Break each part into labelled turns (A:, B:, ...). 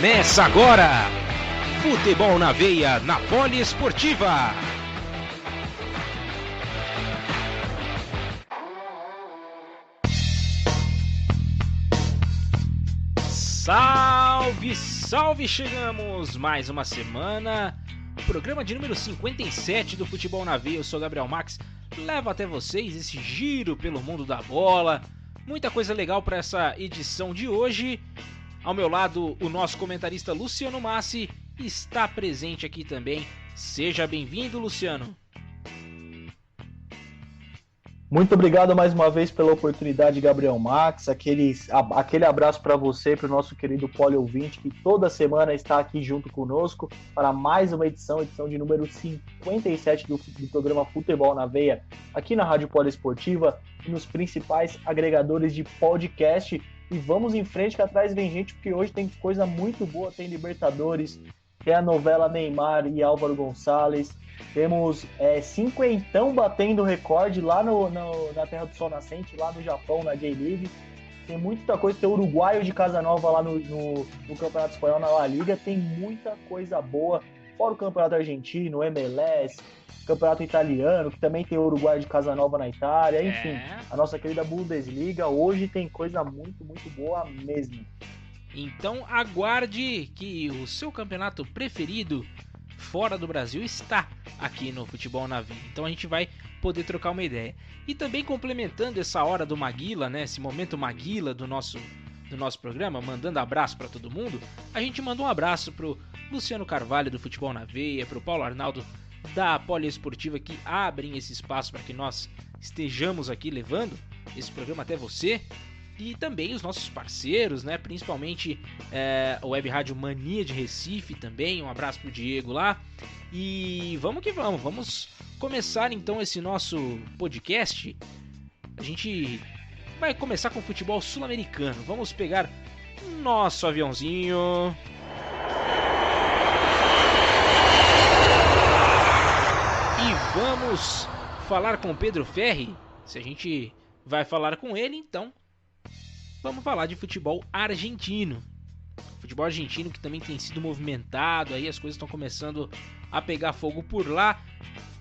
A: Começa agora! Futebol na veia, na Poliesportiva. Salve, salve! Chegamos mais uma semana. Programa de número 57 do Futebol na Veia. Eu sou Gabriel Max. Levo até vocês esse giro pelo mundo da bola. Muita coisa legal para essa edição de hoje. Ao meu lado, o nosso comentarista Luciano Massi está presente aqui também. Seja bem-vindo, Luciano.
B: Muito obrigado mais uma vez pela oportunidade, Gabriel Max. Aquele abraço para você, para o nosso querido Poli ouvinte, que toda semana está aqui junto conosco para mais uma edição de número 57 do programa Futebol na Veia, aqui na Rádio Poliesportiva e nos principais agregadores de podcast. E vamos em frente, que atrás vem gente, porque hoje tem coisa muito boa. Tem Libertadores, tem a novela Neymar e Álvaro Gonçalves. Temos cinquentão batendo recorde lá na Terra do Sol Nascente, lá no Japão, na J-League. Tem muita coisa, tem o uruguaio de Casa Nova lá no Campeonato Espanhol, na La Liga. Tem muita coisa boa, fora o Campeonato Argentino, o MLS, Campeonato Italiano, que também tem o uruguaio de Casa Nova na Itália. Enfim, a nossa querida Bundesliga. Hoje tem coisa muito, muito boa mesmo.
A: Então aguarde que o seu campeonato preferido fora do Brasil está aqui no Futebol na Veia. Então a gente vai poder trocar uma ideia. E também complementando essa hora do Maguila, né, esse momento Maguila do nosso programa, mandando abraço para todo mundo, a gente manda um abraço pro Luciano Carvalho do Futebol na Veia, pro Paulo Arnaldo da Poliesportiva, que abrem esse espaço para que nós estejamos aqui levando esse programa até você. E também os nossos parceiros, né? Principalmente a Web Rádio Mania de Recife também. Um abraço pro Diego lá. E vamos que vamos. Vamos começar então esse nosso podcast. A gente vai começar com o futebol sul-americano. Vamos pegar nosso aviãozinho. E vamos falar com o Pedro Ferri. Se a gente vai falar com ele, então vamos falar de futebol argentino. Futebol argentino que também tem sido movimentado, aí as coisas estão começando a pegar fogo por lá.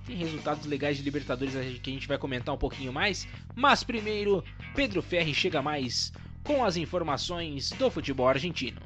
A: Tem resultados legais de Libertadores que a gente vai comentar um pouquinho mais. Mas primeiro, Pedro Ferri chega mais com as informações do futebol argentino.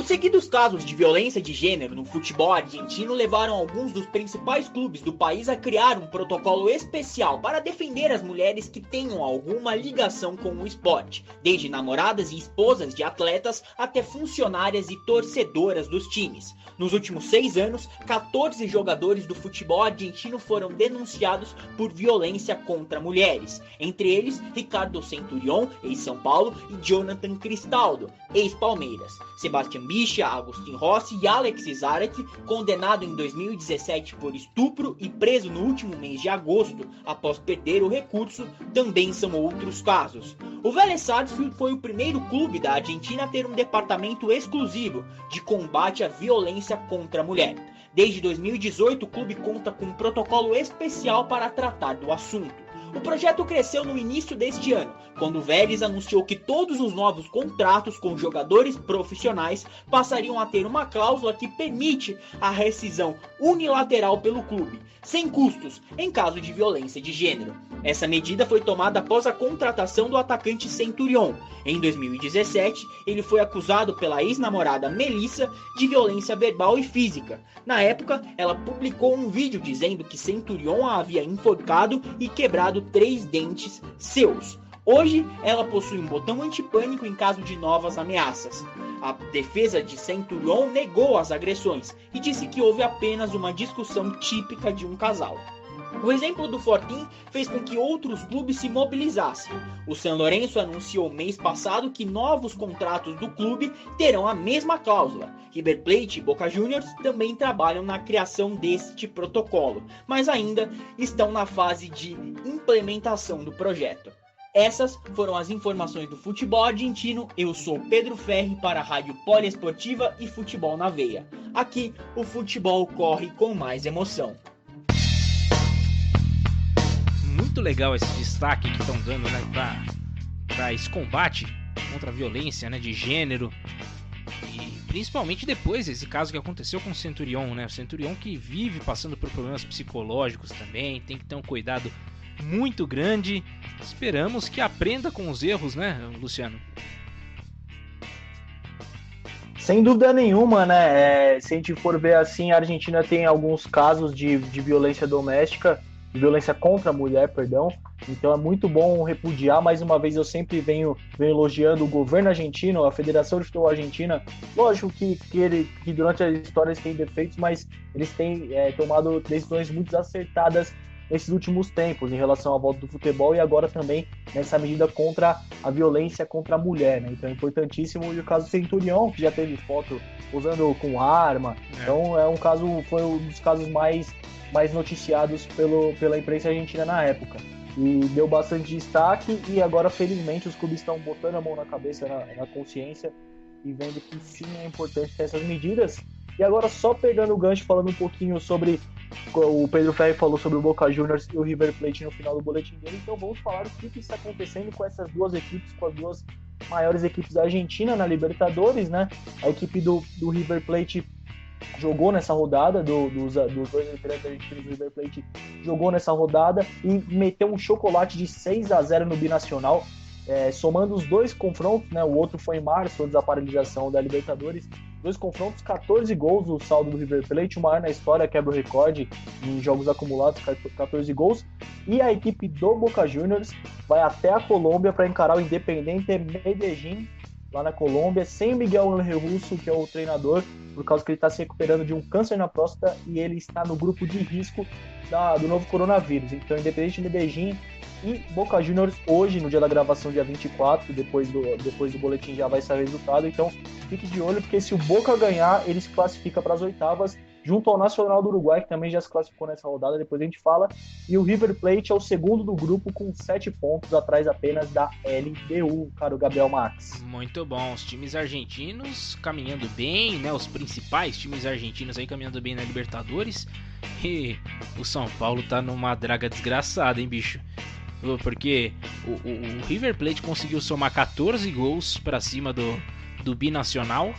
C: Seguidos casos de violência de gênero no futebol argentino levaram alguns dos principais clubes do país a criar um protocolo especial para defender as mulheres que tenham alguma ligação com o esporte, desde namoradas e esposas de atletas até funcionárias e torcedoras dos times. Nos últimos 6 anos, 14 jogadores do futebol argentino foram denunciados por violência contra mulheres, entre eles Ricardo Centurión, ex-São Paulo, e Jonathan Cristaldo, ex-Palmeiras. Sebastián Bicha, Agustín Rossi e Alex Zárate, condenado em 2017 por estupro e preso no último mês de agosto após perder o recurso, também são outros casos. O Vélez Sarsfield foi o primeiro clube da Argentina a ter um departamento exclusivo de combate à violência contra a mulher. Desde 2018, o clube conta com um protocolo especial para tratar do assunto. O projeto cresceu no início deste ano, quando o Vélez anunciou que todos os novos contratos com jogadores profissionais passariam a ter uma cláusula que permite a rescisão unilateral pelo clube, sem custos, em caso de violência de gênero. Essa medida foi tomada após a contratação do atacante Centurión. Em 2017, ele foi acusado pela ex-namorada Melissa de violência verbal e física. Na época, ela publicou um vídeo dizendo que Centurión a havia enforcado e quebrado 3 dentes seus. Hoje, ela possui um botão antipânico em caso de novas ameaças. A defesa de Centurión negou as agressões e disse que houve apenas uma discussão típica de um casal. O exemplo do Fortín fez com que outros clubes se mobilizassem. O San Lorenzo anunciou mês passado que novos contratos do clube terão a mesma cláusula. River Plate e Boca Juniors também trabalham na criação deste protocolo, mas ainda estão na fase de implementação do projeto. Essas foram as informações do futebol argentino. Eu sou Pedro Ferri para a Rádio Poliesportiva e Futebol na Veia. Aqui o futebol corre com mais emoção.
A: muito legal esse destaque que estão dando, né, para esse combate contra a violência, né, de gênero. E principalmente depois desse caso que aconteceu com o Centurion, né? O Centurion que vive passando por problemas psicológicos também, tem que ter um cuidado muito grande. Esperamos que aprenda com os erros, né, Luciano?
B: Sem dúvida nenhuma, né? Se a gente for ver assim, a Argentina tem alguns casos de violência doméstica, de violência contra a mulher, perdão. Então é muito bom repudiar. Mais uma vez, eu sempre venho elogiando o governo argentino, a Federação de Futebol Argentina. Lógico que durante a história eles têm defeitos, mas eles têm tomado decisões muito acertadas nesses últimos tempos em relação à volta do futebol e agora também nessa medida contra a violência contra a mulher, né? Então é importantíssimo. E o caso do Centurion, que já teve foto usando com arma, então foi um dos casos mais noticiados pela imprensa argentina na época. E deu bastante destaque e agora, felizmente, os clubes estão botando a mão na cabeça, na consciência e vendo que sim, é importante ter essas medidas. E agora, só pegando o gancho, falando um pouquinho sobre... O Pedro Ferri falou sobre o Boca Juniors e o River Plate no final do boletim dele, então vamos falar o que está acontecendo com essas duas equipes, com as duas maiores equipes da Argentina na Libertadores, né? A equipe do River Plate jogou nessa rodada, dos dois integrantes argentinos do River Plate, jogou nessa rodada e meteu um chocolate de 6-0 no Binacional, somando os dois confrontos, né? O outro foi em março, antes da paralisação da Libertadores. 2 confrontos, 14 gols o saldo do River Plate, o maior na história, quebra o recorde em jogos acumulados, 14 gols. E a equipe do Boca Juniors vai até a Colômbia para encarar o Independiente Medellín, lá na Colômbia, sem o Miguel Ángel Russo, que é o treinador, por causa que ele está se recuperando de um câncer na próstata e ele está no grupo de risco do novo coronavírus. Então, Independiente Medellín e Boca Juniors hoje, no dia da gravação, dia 24, depois do boletim já vai sair o resultado. Então, fique de olho, porque se o Boca ganhar, ele se classifica para as oitavas, junto ao Nacional do Uruguai, que também já se classificou nessa rodada, depois a gente fala. E o River Plate é o segundo do grupo, com 7 pontos, atrás apenas da LDU, cara, o Gabriel Max.
A: Muito bom, os times argentinos caminhando bem, né? Os principais times argentinos aí caminhando bem na Libertadores. E o São Paulo tá numa draga desgraçada, hein, bicho? Porque o River Plate conseguiu somar 14 gols para cima do Binacional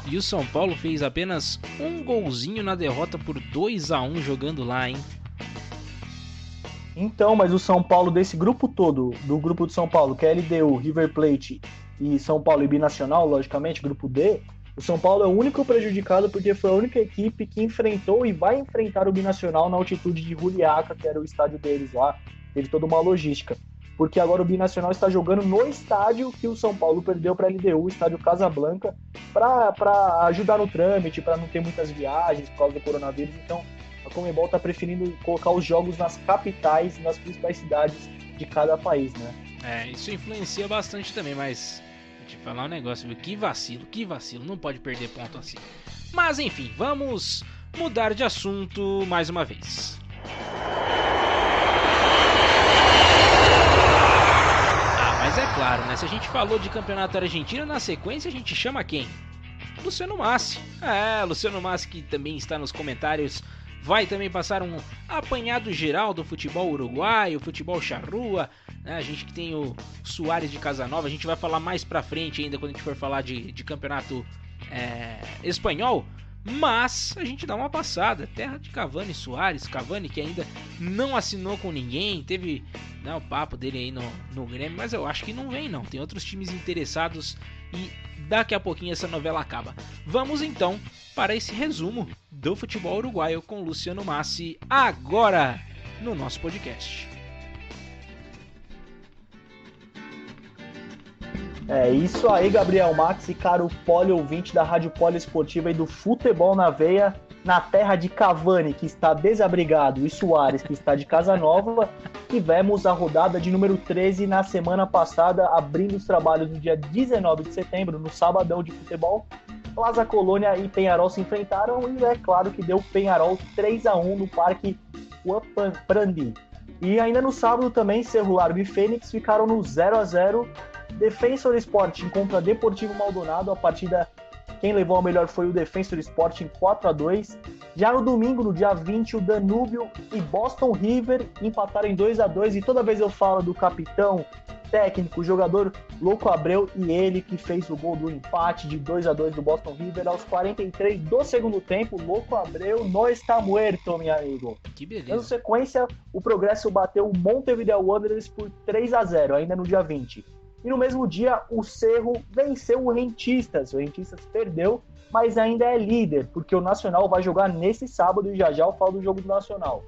A: e o São Paulo fez apenas um golzinho na derrota por 2-1 jogando lá, hein?
B: Então, mas o São Paulo desse grupo todo, do grupo de São Paulo, que é LDU, River Plate e São Paulo e Binacional, logicamente, grupo D, o São Paulo é o único prejudicado porque foi a única equipe que enfrentou e vai enfrentar o Binacional na altitude de Juliaca, que era o estádio deles lá. Teve toda uma logística, porque agora o Binacional está jogando no estádio que o São Paulo perdeu para a LDU, o estádio Casablanca, para ajudar no trâmite, para não ter muitas viagens por causa do coronavírus. Então a Conmebol está preferindo colocar os jogos nas capitais, nas principais cidades de cada país, né?
A: Isso influencia bastante também, mas vou te falar um negócio, viu? Que vacilo, não pode perder ponto assim. Mas enfim, vamos mudar de assunto mais uma vez. Mas é claro, né? Se a gente falou de campeonato argentino, na sequência a gente chama quem? Luciano Massi. Luciano Massi, que também está nos comentários, vai também passar um apanhado geral do futebol uruguaio, futebol charrua, né? A gente que tem o Suárez de Casanova, a gente vai falar mais pra frente ainda quando a gente for falar de campeonato espanhol. Mas a gente dá uma passada, terra de Cavani e Suárez, Cavani que ainda não assinou com ninguém, teve o papo dele aí no Grêmio, mas eu acho que não vem não, tem outros times interessados e daqui a pouquinho essa novela acaba. Vamos então para esse resumo do futebol uruguaio com Luciano Massi agora no nosso podcast.
B: É isso aí, Gabriel Max e caro poli ouvinte da Rádio Poliesportiva e do Futebol na Veia, na terra de Cavani, que está desabrigado, e Suárez, que está de casa nova. Tivemos a rodada de número 13 na semana passada, abrindo os trabalhos no dia 19 de setembro, no sabadão de futebol. Plaza Colônia e Peñarol se enfrentaram e é claro que deu Peñarol 3-1 no Parque Huaprandi. E ainda no sábado também, Cerro Largo e Fênix ficaram no 0-0. Defensor Sporting contra Deportivo Maldonado, a partida Quem levou a melhor foi o Defensor Sporting 4-2. Já no domingo, no dia 20, o Danúbio e Boston River empataram em 2-2. E toda vez eu falo do capitão, técnico, jogador Louco Abreu, e ele que fez o gol do empate de 2-2 do Boston River aos 43 do segundo tempo. Louco Abreu não está muerto, meu amigo.
A: Que beleza.
B: Na sequência, o Progresso bateu o Montevideo Wanderers por 3-0, ainda no dia 20. E no mesmo dia, o Cerro venceu o Rentistas. O Rentistas perdeu, mas ainda é líder, porque o Nacional vai jogar nesse sábado, e já já eu falo do jogo do Nacional.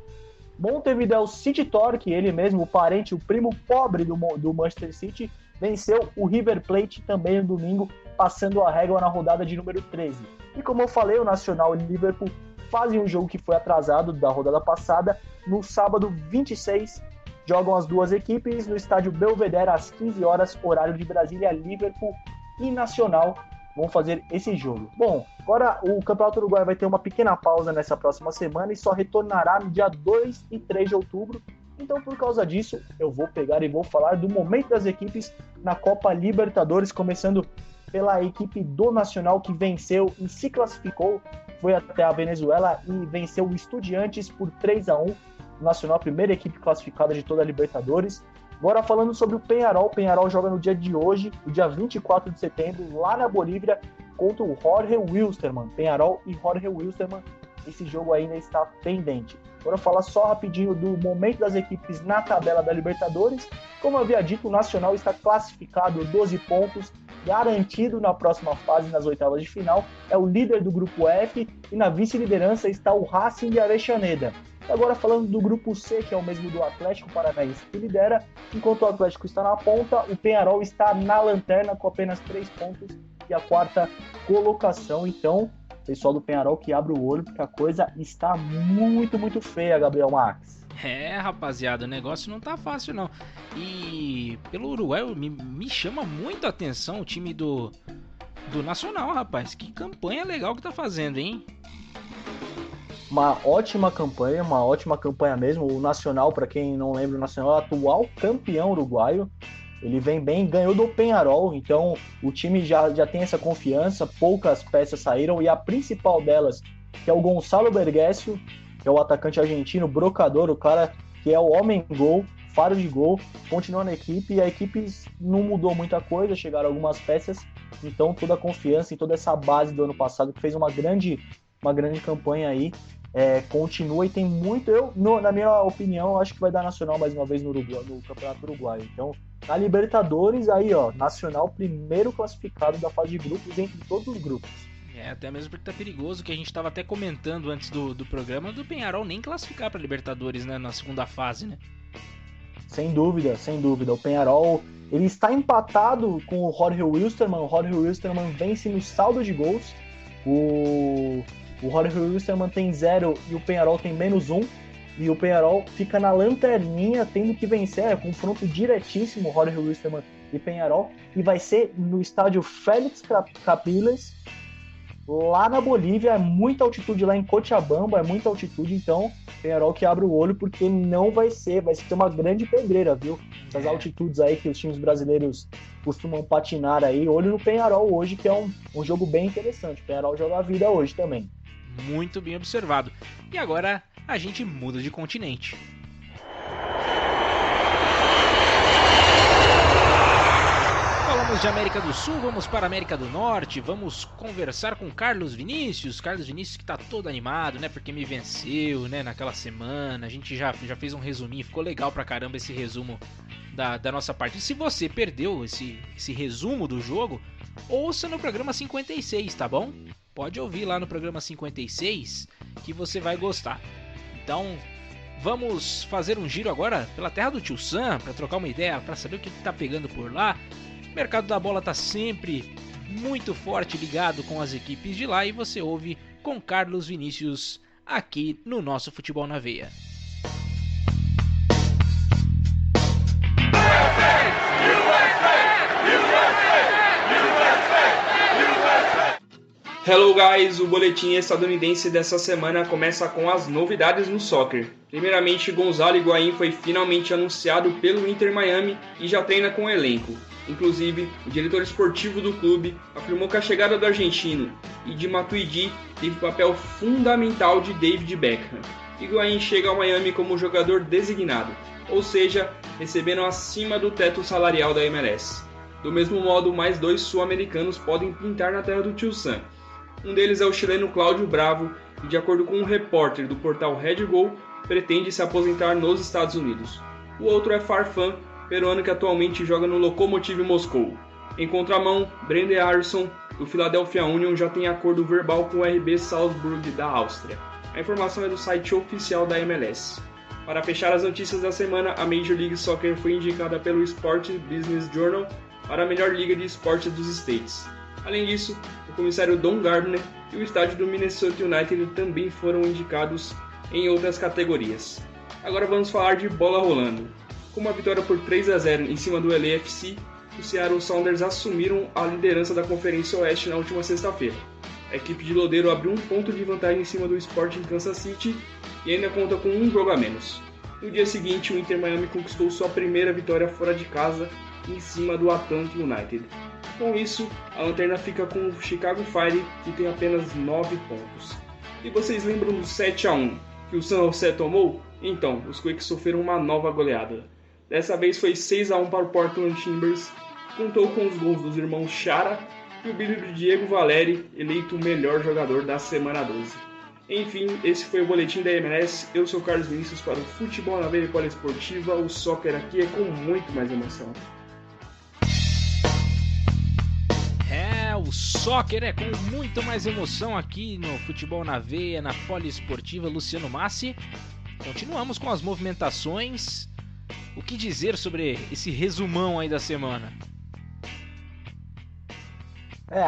B: Montevideo City Torque, ele mesmo, o parente, o primo pobre do Manchester City, venceu o River Plate também no domingo, passando a régua na rodada de número 13. E como eu falei, o Nacional e o Liverpool fazem um jogo que foi atrasado da rodada passada. No sábado 26, jogam as duas equipes no estádio Belvedere às 15 horas, horário de Brasília. Liverpool e Nacional vão fazer esse jogo. Bom, agora o Campeonato Uruguaio vai ter uma pequena pausa nessa próxima semana e só retornará no dia 2 e 3 de outubro. Então, por causa disso, eu vou pegar e vou falar do momento das equipes na Copa Libertadores, começando pela equipe do Nacional, que venceu e se classificou, foi até a Venezuela e venceu o Estudiantes por 3-1. O Nacional, a primeira equipe classificada de toda a Libertadores. Agora falando sobre o Peñarol. O Peñarol joga no dia de hoje, o dia 24 de setembro, lá na Bolívia, contra o Jorge Wilstermann. Peñarol e Jorge Wilstermann, esse jogo ainda está pendente. Agora falar só rapidinho do momento das equipes na tabela da Libertadores. Como eu havia dito, o Nacional está classificado 12 pontos, garantido na próxima fase, nas oitavas de final. É o líder do grupo F e na vice-liderança está o Racing de Avellaneda. Agora falando do grupo C, que é o mesmo do Atlético Paranaense, que lidera, enquanto o Atlético está na ponta, o Peñarol está na lanterna com apenas 3 pontos e a quarta colocação. Então, pessoal do Peñarol que abre o olho, porque a coisa está muito, muito feia, Gabriel Max.
A: É, rapaziada, o negócio não tá fácil não. E pelo Uruguai me chama muito a atenção o time do Nacional, rapaz. Que campanha legal que tá fazendo, hein?
B: Uma ótima campanha mesmo. O Nacional, para quem não lembra, o Nacional é o atual campeão uruguaio. Ele vem bem, ganhou do Peñarol, então o time já tem essa confiança. Poucas peças saíram e a principal delas, que é o Gonçalo Bergesio, que é o atacante argentino, brocador, o cara que é o homem-gol, faro de gol, continua na equipe, e a equipe não mudou muita coisa, chegaram algumas peças, então toda a confiança e toda essa base do ano passado, que fez uma grande campanha aí, continua e tem muito. Na minha opinião, acho que vai dar Nacional mais uma vez no Campeonato Uruguaio. Então, na Libertadores, aí, ó, Nacional primeiro classificado da fase de grupos entre todos os grupos.
A: Até mesmo porque tá perigoso, que a gente tava até comentando antes do programa, do Peñarol nem classificar pra Libertadores, né, na segunda fase, né?
B: Sem dúvida. O Peñarol, ele está empatado com o Jorge Wilstermann. O Jorge Wilstermann vence no saldo de gols. O Jorge Wilstermann tem 0 e o Peñarol tem -1. E o Peñarol fica na lanterninha, tendo que vencer. É confronto diretíssimo, Jorge Wilstermann e Peñarol. E vai ser no estádio Félix Capriles, lá na Bolívia. É muita altitude lá em Cochabamba, é muita altitude. Então, Peñarol que abre o olho, porque não vai ser uma grande pedreira, viu? Essas altitudes aí que os times brasileiros costumam patinar aí. Olho no Peñarol hoje, que é um jogo bem interessante. O Peñarol joga a vida hoje também.
A: Muito bem observado. E agora a gente muda de continente. Falamos de América do Sul, vamos para a América do Norte, vamos conversar com Carlos Vinícius. Carlos Vinícius que tá todo animado, né, porque me venceu, né, naquela semana. A gente já fez um resuminho, ficou legal pra caramba esse resumo da nossa parte. E se você perdeu esse resumo do jogo, ouça no programa 56, tá bom? Pode ouvir lá no programa 56 que você vai gostar. Então, vamos fazer um giro agora pela terra do Tio Sam para trocar uma ideia, para saber o que tá pegando por lá. O mercado da bola tá sempre muito forte, ligado com as equipes de lá, e você ouve com Carlos Vinícius aqui no nosso Futebol na Veia.
D: Hello guys, o boletim estadunidense dessa semana começa com as novidades no soccer. Primeiramente, Gonzalo Higuaín foi finalmente anunciado pelo Inter Miami e já treina com o elenco. Inclusive, o diretor esportivo do clube afirmou que a chegada do argentino e de Matuidi teve papel fundamental de David Beckham. Higuaín chega ao Miami como jogador designado, ou seja, recebendo acima do teto salarial da MLS. Do mesmo modo, mais 2 sul-americanos podem pintar na terra do Tio Sam. Um deles é o chileno Cláudio Bravo, que, de acordo com um repórter do portal Red Goal, pretende se aposentar nos Estados Unidos. O outro é Farfan, peruano que atualmente joga no Lokomotiv Moscou. Em contramão, Brende Aaronson, do Philadelphia Union, já tem acordo verbal com o RB Salzburg da Áustria. A informação é do site oficial da MLS. Para fechar as notícias da semana, a Major League Soccer foi indicada pelo Sport Business Journal para a melhor liga de esportes dos States. Além disso, o comissário Don Gardner e o estádio do Minnesota United também foram indicados em outras categorias. Agora vamos falar de bola rolando. Com uma vitória por 3-0 em cima do LAFC, os Seattle Sounders assumiram a liderança da Conferência Oeste na última sexta-feira. A equipe de Lodeiro abriu um ponto de vantagem em cima do Sporting Kansas City e ainda conta com um jogo a menos. No dia seguinte, o Inter Miami conquistou sua primeira vitória fora de casa em cima do Atlanta United. Com isso, a lanterna fica com o Chicago Fire, que tem apenas 9 pontos. E vocês lembram do 7-1 que o San José tomou? Então, os Quakes sofreram uma nova goleada. Dessa vez foi 6-1 para o Portland Timbers, contou com os gols dos irmãos Chara e o brilho de Diego Valeri, eleito o melhor jogador da semana 12. Enfim, esse foi o Boletim da MLS. Eu sou o Carlos Vinícius para o Futebol na Veia Poliesportiva. O soccer aqui é com muito mais emoção.
A: O soccer é com muito mais emoção aqui no Futebol na Veia, na Poliesportiva. Luciano Massi. Continuamos com as movimentações. O que dizer sobre esse resumão aí da semana?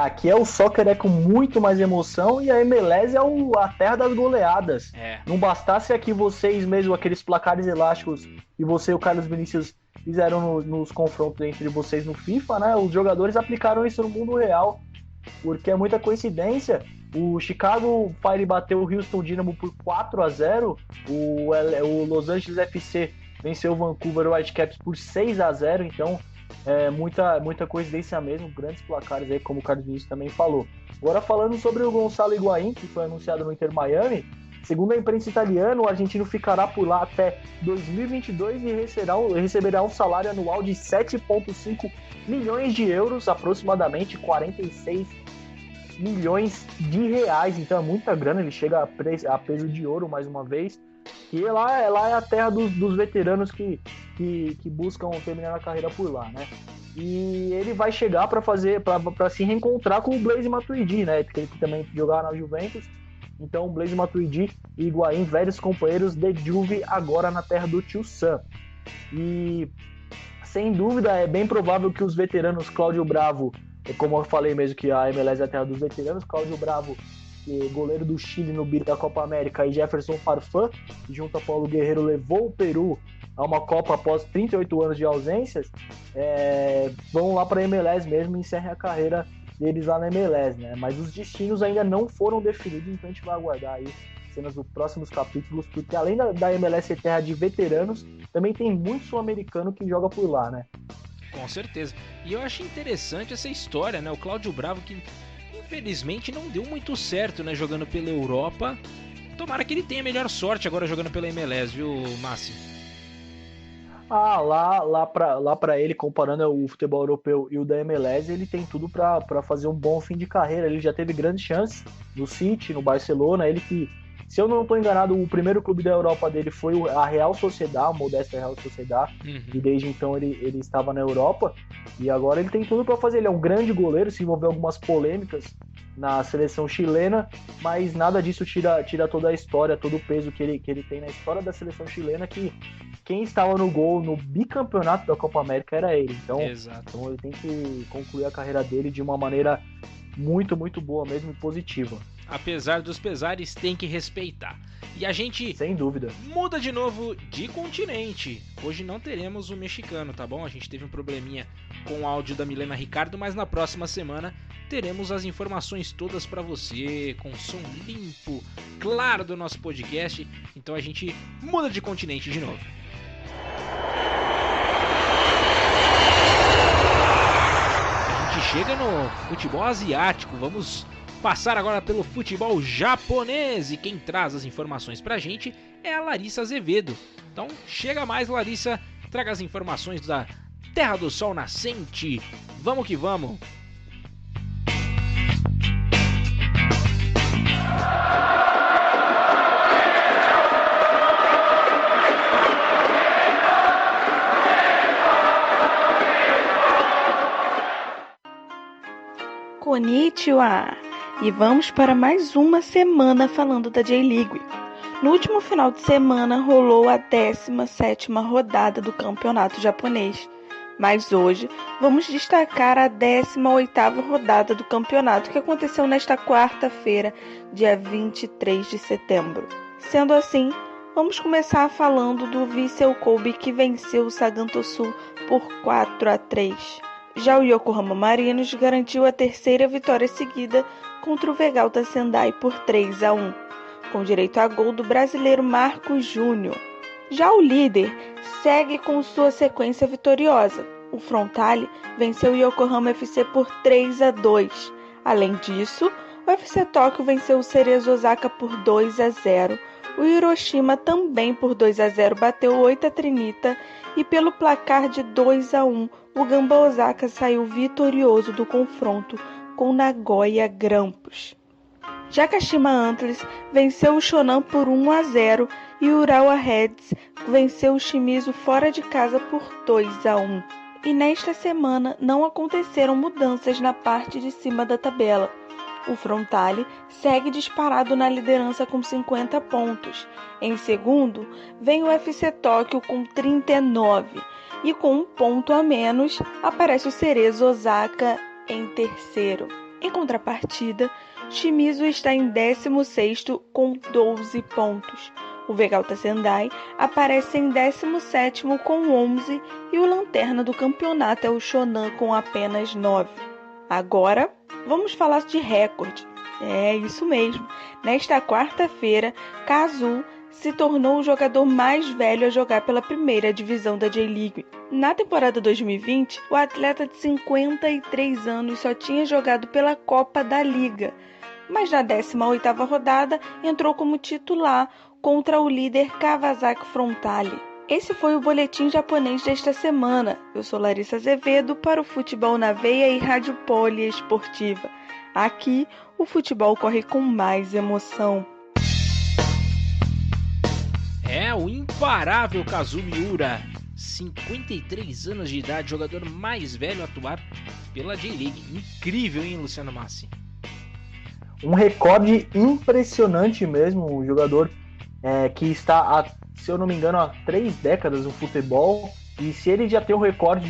B: Aqui o soccer é com muito mais emoção e a MLS é a terra das goleadas. Não bastasse aqui vocês mesmo, aqueles placares elásticos que você e o Carlos Vinícius fizeram nos confrontos entre vocês no FIFA, né? Os jogadores aplicaram isso no mundo real, porque é muita coincidência. O Chicago Fire bateu o Houston Dynamo por 4-0, o Los Angeles FC venceu o Vancouver Whitecaps por 6-0, então é muita coincidência mesmo, grandes placares aí, como o Carlos Vinícius também falou. Agora falando sobre o Gonçalo Higuaín, que foi anunciado no Inter Miami, segundo a imprensa italiana, o argentino ficará por lá até 2022 e receberá um salário anual de 7,5 milhões de euros, aproximadamente 46 milhões de reais, então é muita grana, ele chega a peso de ouro mais uma vez. E lá é a terra dos veteranos que buscam terminar a carreira por lá, né? E ele vai chegar para se reencontrar com o Blaise Matuidi, né? Porque ele também jogava na Juventus. Então, Blaise Matuidi e Higuaín, velhos companheiros de Juve, agora na terra do Tio Sam. E, sem dúvida, é bem provável que os veteranos Cláudio Bravo, como eu falei mesmo que a MLS é a terra dos veteranos, Cláudio Bravo, goleiro do Chile no BID da Copa América, e Jefferson Farfán, que junto a Paulo Guerreiro levou o Peru a uma Copa após 38 anos de ausências, vão lá para a MLS mesmo e encerrem a carreira deles lá na MLS, né? Mas os destinos ainda não foram definidos, então a gente vai aguardar aí cenas dos próximos capítulos, porque além da MLS ser terra de veteranos, também tem muito sul-americano que joga por lá, né?
A: Com certeza. E eu acho interessante essa história, né? O Cláudio Bravo, que infelizmente não deu muito certo, né, jogando pela Europa. Tomara que ele tenha melhor sorte agora jogando pela MLS, viu, Massi?
B: Lá pra ele, comparando o futebol europeu e o da MLS, ele tem tudo pra fazer um bom fim de carreira. Ele já teve grandes chances no City, no Barcelona. Ele que, se eu não estou enganado, o primeiro clube da Europa dele foi a Real Sociedad, a modesta Real Sociedad, e desde então ele estava na Europa, e agora ele tem tudo para fazer. Ele é um grande goleiro, se envolveu algumas polêmicas na seleção chilena, mas nada disso tira toda a história, todo o peso que ele tem na história da seleção chilena, que quem estava no gol no bicampeonato da Copa América era ele. Então ele tem que concluir a carreira dele de uma maneira muito, muito boa mesmo e positiva.
A: Apesar dos pesares, tem que respeitar. E a gente,
B: sem dúvida,
A: muda de novo de continente. Hoje não teremos o mexicano, tá bom? A gente teve um probleminha com o áudio da Milena Ricardo, mas na próxima semana teremos as informações todas para você, com som limpo, claro, do nosso podcast. Então a gente muda de continente de novo. chega no futebol asiático. Vamos passar agora pelo futebol japonês e quem traz as informações pra gente é a Larissa Azevedo. Então chega mais, Larissa, traga as informações da Terra do Sol Nascente. Vamos que vamos!
E: Konnichiwa! E vamos para mais uma semana falando da J-League. No último final de semana rolou a 17ª rodada do campeonato japonês, mas hoje vamos destacar a 18ª rodada do campeonato que aconteceu nesta quarta-feira, dia 23 de setembro. Sendo assim, vamos começar falando do Vissel Kobe que venceu o Sagan Tosu por 4-3. Já o Yokohama Marinos garantiu a terceira vitória seguida contra o Vegalta Sendai por 3-1, com direito a gol do brasileiro Marcos Júnior. Já o líder segue com sua sequência vitoriosa. O Frontale venceu o Yokohama FC por 3-2. Além disso, o FC Tóquio venceu o Cerezo Osaka por 2-0. O Hiroshima também por 2-0 bateu o Oita Trinita e pelo placar de 2-1, o Gamba Osaka saiu vitorioso do confronto com Nagoya Grampus. Já Kashima Antlers venceu o Shonan por 1-0 e o Urawa Reds venceu o Shimizu fora de casa por 2-1. E nesta semana não aconteceram mudanças na parte de cima da tabela. O Frontale segue disparado na liderança com 50 pontos. Em segundo, vem o FC Tóquio com 39. E com 1 ponto a menos, aparece o Cerezo Osaka em terceiro. Em contrapartida, Shimizu está em 16º com 12 pontos. O Vegalta Sendai aparece em 17º com 11 e o lanterna do campeonato é o Shonan com apenas 9. Agora, vamos falar de recorde. É isso mesmo. Nesta quarta-feira, Kazu se tornou o jogador mais velho a jogar pela primeira divisão da J-League. Na temporada 2020, o atleta de 53 anos só tinha jogado pela Copa da Liga, mas na 18ª rodada entrou como titular contra o líder Kawasaki Frontale. Esse foi o boletim japonês desta semana. Eu sou Larissa Azevedo para o Futebol na Veia e Rádio Poliesportiva. Aqui, o futebol corre com mais emoção.
A: É o imparável Kazu Miura, 53 anos de idade, jogador mais velho a atuar pela J-League. Incrível, hein, Luciano Massi?
B: Um recorde impressionante mesmo, um jogador que está, se eu não me engano, há 3 décadas no futebol, e se ele já tem o recorde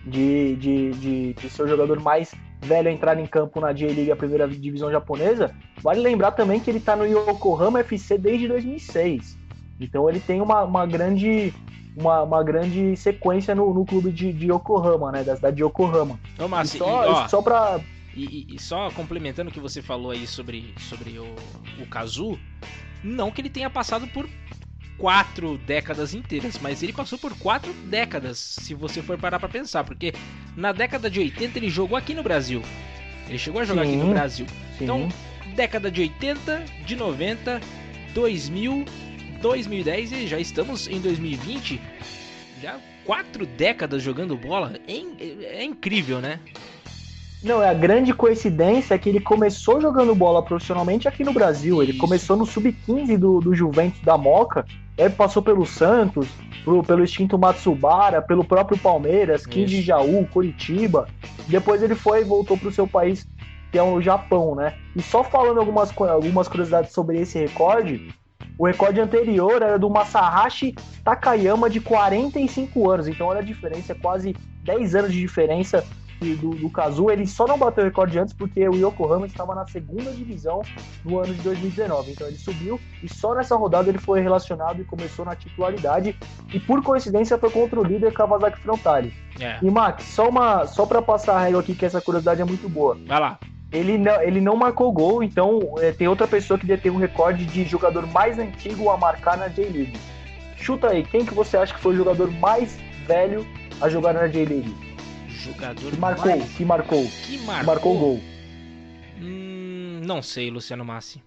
B: de ser o jogador mais velho a entrar em campo na J-League, a primeira divisão japonesa, vale lembrar também que ele está no Yokohama FC desde 2006. Então ele tem uma grande sequência no clube de Yokohama, né, da cidade de Yokohama.
A: Ô, Massi, E só complementando o que você falou aí sobre o Kazu, não que ele tenha passado por 4 décadas inteiras, mas ele passou por 4 décadas, se você for parar pra pensar, porque na década de 80 ele jogou aqui no Brasil. Ele chegou a jogar aqui no Brasil. Sim. Então, década de 80, de 90, 2000, 2010 e já estamos em 2020. Já 4 décadas jogando bola. É incrível, né?
B: Não, a grande coincidência é que ele começou jogando bola profissionalmente aqui no Brasil. Isso. Ele começou no Sub-15 do Juventus da Moca, aí passou pelo Santos, pelo extinto Matsubara, pelo próprio Palmeiras, 15 de Jaú, Curitiba. Depois ele voltou para o seu país, que é o Japão, né? E só falando algumas curiosidades sobre esse recorde, o recorde anterior era do Masahashi Takayama, de 45 anos. Então olha a diferença, quase 10 anos de diferença do Kazu. Ele só não bateu o recorde antes porque o Yokohama estava na 2ª divisão no ano de 2019, então ele subiu e só nessa rodada ele foi relacionado e começou na titularidade, e por coincidência foi contra o líder Kawasaki Frontale. E Max, só para passar a regra aqui, que essa curiosidade é muito boa.
A: Vai lá.
B: Ele não marcou gol, então tem outra pessoa que detém o recorde de jogador mais antigo a marcar na J-League. Chuta aí, quem que você acha que foi o jogador mais velho a jogar na J-League?
A: Jogador
B: Que marcou o gol.
A: Não sei, Luciano Massi.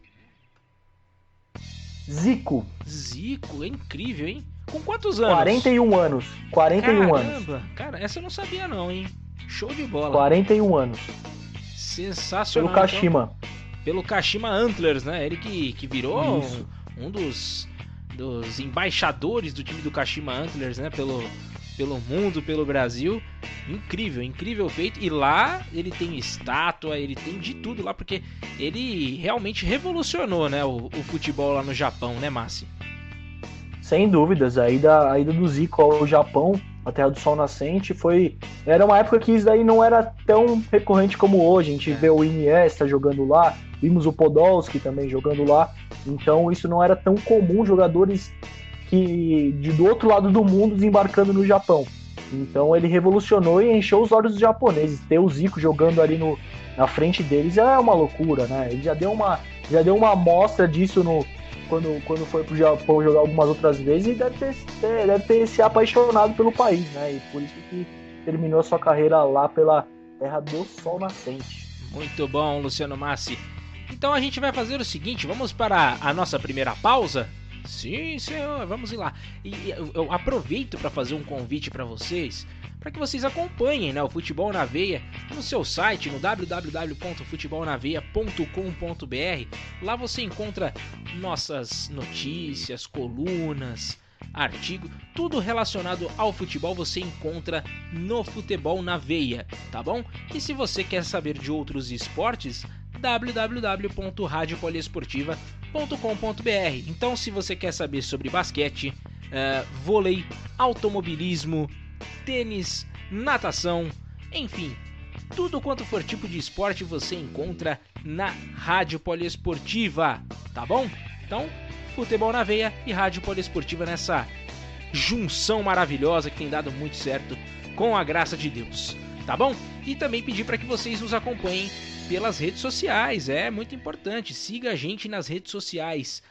B: Zico,
A: é incrível, hein? Com quantos anos?
B: 41 anos. 41 anos.
A: Caramba, cara, essa eu não sabia não, hein? Show de bola.
B: 41 anos.
A: Sensacional.
B: Pelo Kashima.
A: Então, pelo Kashima Antlers, né? Ele que virou um dos embaixadores do time do Kashima Antlers, né? Pelo mundo, pelo Brasil. Incrível feito. E lá ele tem estátua, ele tem de tudo lá, porque ele realmente revolucionou, né, o futebol lá no Japão, né, Massi?
B: Sem dúvidas, a ida do Zico ao Japão, a Terra do Sol Nascente, era uma época que isso daí não era tão recorrente como hoje. A gente vê o Iniesta jogando lá, vimos o Podolski também jogando lá, então isso não era tão comum, jogadores do outro lado do mundo desembarcando no Japão. Então ele revolucionou e encheu os olhos dos japoneses. Ter o Zico jogando ali na frente deles é uma loucura, né? Ele já deu uma amostra disso quando foi pro Japão jogar algumas outras vezes, e deve ter se apaixonado pelo país, né? E por isso que terminou a sua carreira lá pela Terra do Sol Nascente.
A: Muito bom, Luciano Massi. Então a gente vai fazer o seguinte, vamos para a nossa primeira pausa? Sim, senhor, vamos ir lá. E eu aproveito para fazer um convite para vocês, para que vocês acompanhem, né, o Futebol na Veia no seu site, no www.futebolnaveia.com.br. Lá você encontra nossas notícias, colunas, artigo, tudo relacionado ao futebol você encontra no Futebol na Veia, tá bom? E se você quer saber de outros esportes, www.radiopoliesportiva.com.br. Então, se você quer saber sobre basquete, vôlei, automobilismo, tênis, natação, enfim, tudo quanto for tipo de esporte você encontra na Rádio Poliesportiva, tá bom? Então, Futebol na Veia e Rádio Poliesportiva nessa junção maravilhosa que tem dado muito certo com a graça de Deus, tá bom? E também pedir para que vocês nos acompanhem pelas redes sociais, é muito importante, siga a gente nas redes sociais,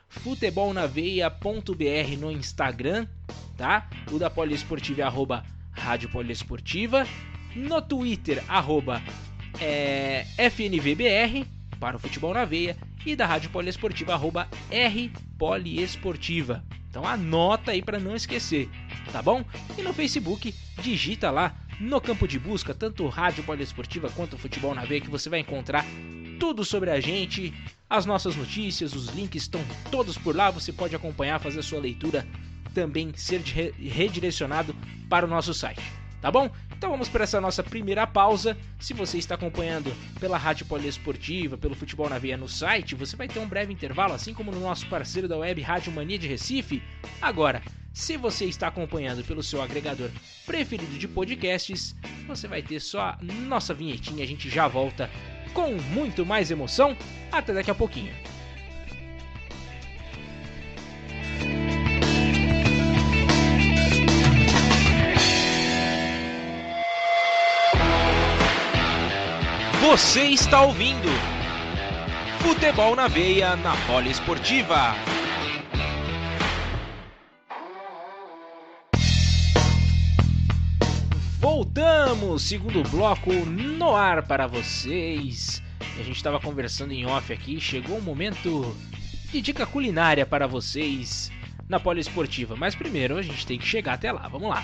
A: @futebolnaveia.br no Instagram, tá? O da Poliesportiva é Rádio Poliesportiva, no Twitter, FNVBR, para o Futebol na Veia, e da Rádio Poliesportiva, @RPoliesportiva. Então anota aí para não esquecer, tá bom? E no Facebook, digita lá no campo de busca, tanto Rádio Poliesportiva quanto Futebol na Veia, que você vai encontrar tudo sobre a gente, as nossas notícias, os links estão todos por lá, você pode acompanhar, fazer a sua leitura, também ser redirecionado para o nosso site, tá bom? Então vamos para essa nossa primeira pausa. Se você está acompanhando pela Rádio Poliesportiva, pelo Futebol na Veia no site, você vai ter um breve intervalo, assim como no nosso parceiro da web Rádio Mania de Recife. Agora, se você está acompanhando pelo seu agregador preferido de podcasts, você vai ter só a nossa vinhetinha. A gente já volta com muito mais emoção. Até daqui a pouquinho. Você está ouvindo Futebol na Veia na Poliesportiva. Voltamos, segundo bloco no ar para vocês. A gente estava conversando em off aqui, chegou o momento de dica culinária para vocês na Poliesportiva. Mas primeiro a gente tem que chegar até lá, vamos lá.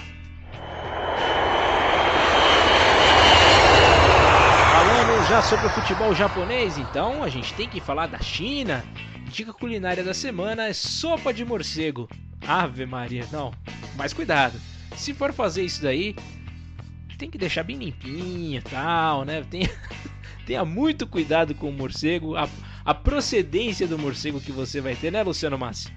A: Falamos já sobre o futebol japonês, então a gente tem que falar da China. Dica culinária da semana é sopa de morcego. Ave Maria, não, mas cuidado, se for fazer isso daí, tem que deixar bem limpinho e tal, né? Tenha muito cuidado com o morcego, a procedência do morcego que você vai ter, né, Luciano Massi?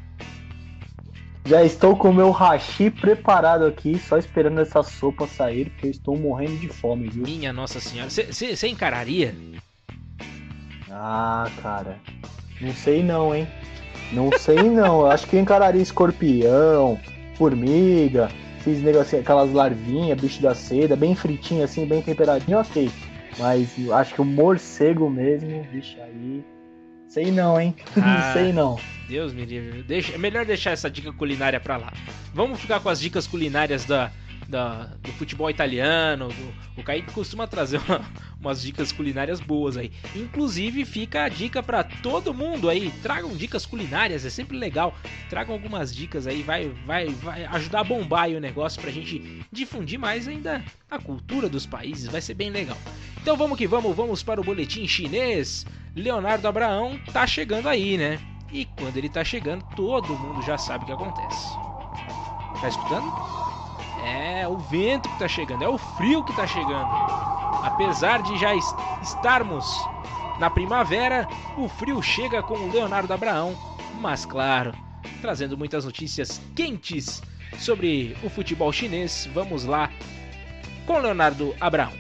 B: Já estou com o meu hashi preparado aqui, só esperando essa sopa sair, porque eu estou morrendo de fome, viu?
A: Minha Nossa Senhora, você encararia?
B: Ah, cara, não sei não, hein? Não sei não, eu acho que eu encararia escorpião, formiga, esses negocinhos, aquelas larvinhas, bicho da seda, bem fritinho assim, bem temperadinho, ok. Mas eu acho que o morcego mesmo, bicho, aí... Sei não, hein? Não sei não.
A: Deus me livre. É melhor deixar essa dica culinária pra lá. Vamos ficar com as dicas culinárias do futebol italiano. O Kaique costuma trazer umas dicas culinárias boas aí. Inclusive fica a dica para todo mundo aí, tragam dicas culinárias, é sempre legal. Tragam algumas dicas aí, vai ajudar a bombar aí o negócio pra gente difundir mais ainda a cultura dos países, vai ser bem legal. Então vamos que vamos para o boletim chinês. Leonardo Abraão tá chegando aí, né? E quando ele tá chegando, todo mundo já sabe o que acontece. Tá escutando? É o vento que tá chegando, é o frio que tá chegando. Apesar de já estarmos na primavera, o frio chega com o Leonardo Abraão, mas claro, trazendo muitas notícias quentes sobre o futebol chinês. Vamos lá com o Leonardo Abraão.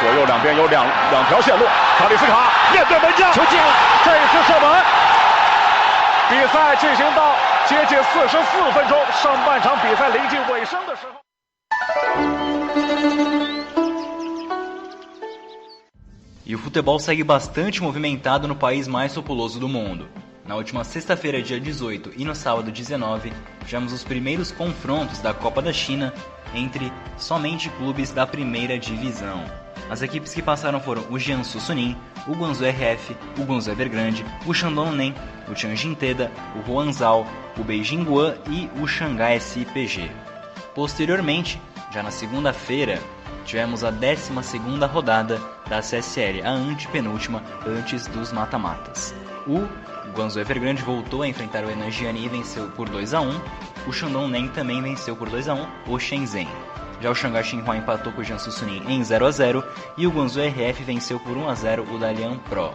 F: 左右两边有两条线路，卡里斯卡面对门将，球进了，这一次射门。比赛进行到接近44分钟，上半场比赛临近尾声的时候。
G: E o futebol segue bastante movimentado no país mais populoso do mundo. Na última sexta-feira, dia 18, e no sábado 19, tivemos os primeiros confrontos da Copa da China entre somente clubes da primeira divisão. As equipes que passaram foram o Jiangsu Suning, o Guangzhou RF, o Guangzhou Evergrande, o Shandong Luneng, o Tianjin Teda, o Huanzhao, o Beijing Guoan e o Xangai SIPG. Posteriormente, já na segunda-feira, tivemos a 12ª rodada da CSL, a antepenúltima antes dos mata-matas. O Guangzhou Evergrande voltou a enfrentar o Henan Jiani e venceu por 2-1. O Shandong Luneng também venceu por 2-1 o Shenzhen. Já o Shanghai Shenhua empatou com o Jiangsu Suning em 0-0 e o Guangzhou RF venceu por 1-0 o Dalian Pro.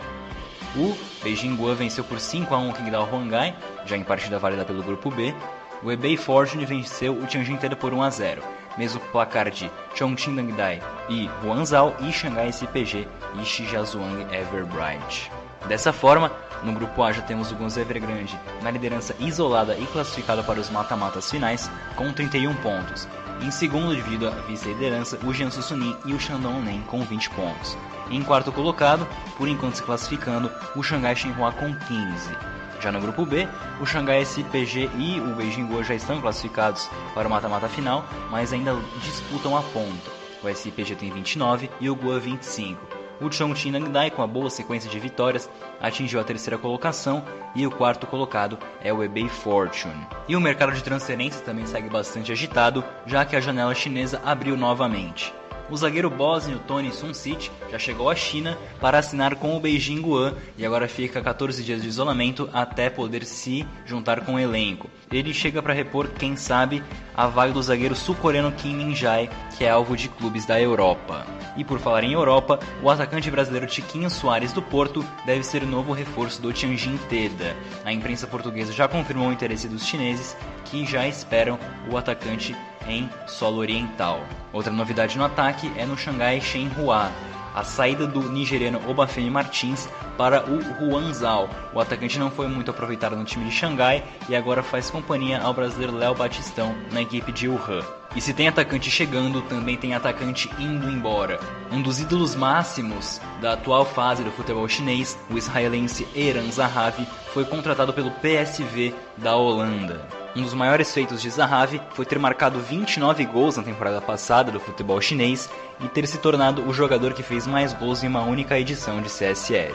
G: O Beijing Guoan venceu por 5-1 o Qingdao Huanghai, já em partida válida pelo grupo B. O Hebei Fortune venceu o Tianjin Teda por 1-0, mesmo placar de Chongqing Dangdai e Huanzhao e Xangai SPG e Shijiazhuang Everbright. Dessa forma, no grupo A já temos o Guangzhou Evergrande na liderança isolada e classificado para os mata-matas finais com 31 pontos. Em segundo, devido à vice-liderança, o Jiangsu Suning e o Shandong Luneng com 20 pontos. Em quarto colocado, por enquanto se classificando, o Shanghai Shenhua com 15. Já no grupo B, o Xangai SPG e o Beijing Guoan já estão classificados para o mata-mata final, mas ainda disputam a ponta. O SPG tem 29 e o Guoan 25. O Chongqing Dangdai, com a boa sequência de vitórias, atingiu a terceira colocação e o quarto colocado é o Hebei Fortune. E o mercado de transferências também segue bastante agitado, já que a janela chinesa abriu novamente. O zagueiro bósnio Toni Sunčić já chegou à China para assinar com o Beijing Guoan e agora fica 14 dias de isolamento até poder se juntar com o elenco. Ele chega para repor, quem sabe, a vaga do zagueiro sul-coreano Kim Min-jae, que é alvo de clubes da Europa. E por falar em Europa, o atacante brasileiro Tiquinho Soares do Porto deve ser o novo reforço do Tianjin Teda. A imprensa portuguesa já confirmou o interesse dos chineses, que já esperam o atacante em solo oriental. Outra novidade no ataque é no Shanghai Shenhua, a saída do nigeriano Obafemi Martins para o Huanzhao. O atacante não foi muito aproveitado no time de Xangai e agora faz companhia ao brasileiro Léo Batistão na equipe de Wuhan. E se tem atacante chegando, também tem atacante indo embora. Um dos ídolos máximos da atual fase do futebol chinês, o israelense Eran Zahavi, foi contratado pelo PSV da Holanda. Um dos maiores feitos de Zahavi foi ter marcado 29 gols na temporada passada do futebol chinês e ter se tornado o jogador que fez mais gols em uma única edição de CSL.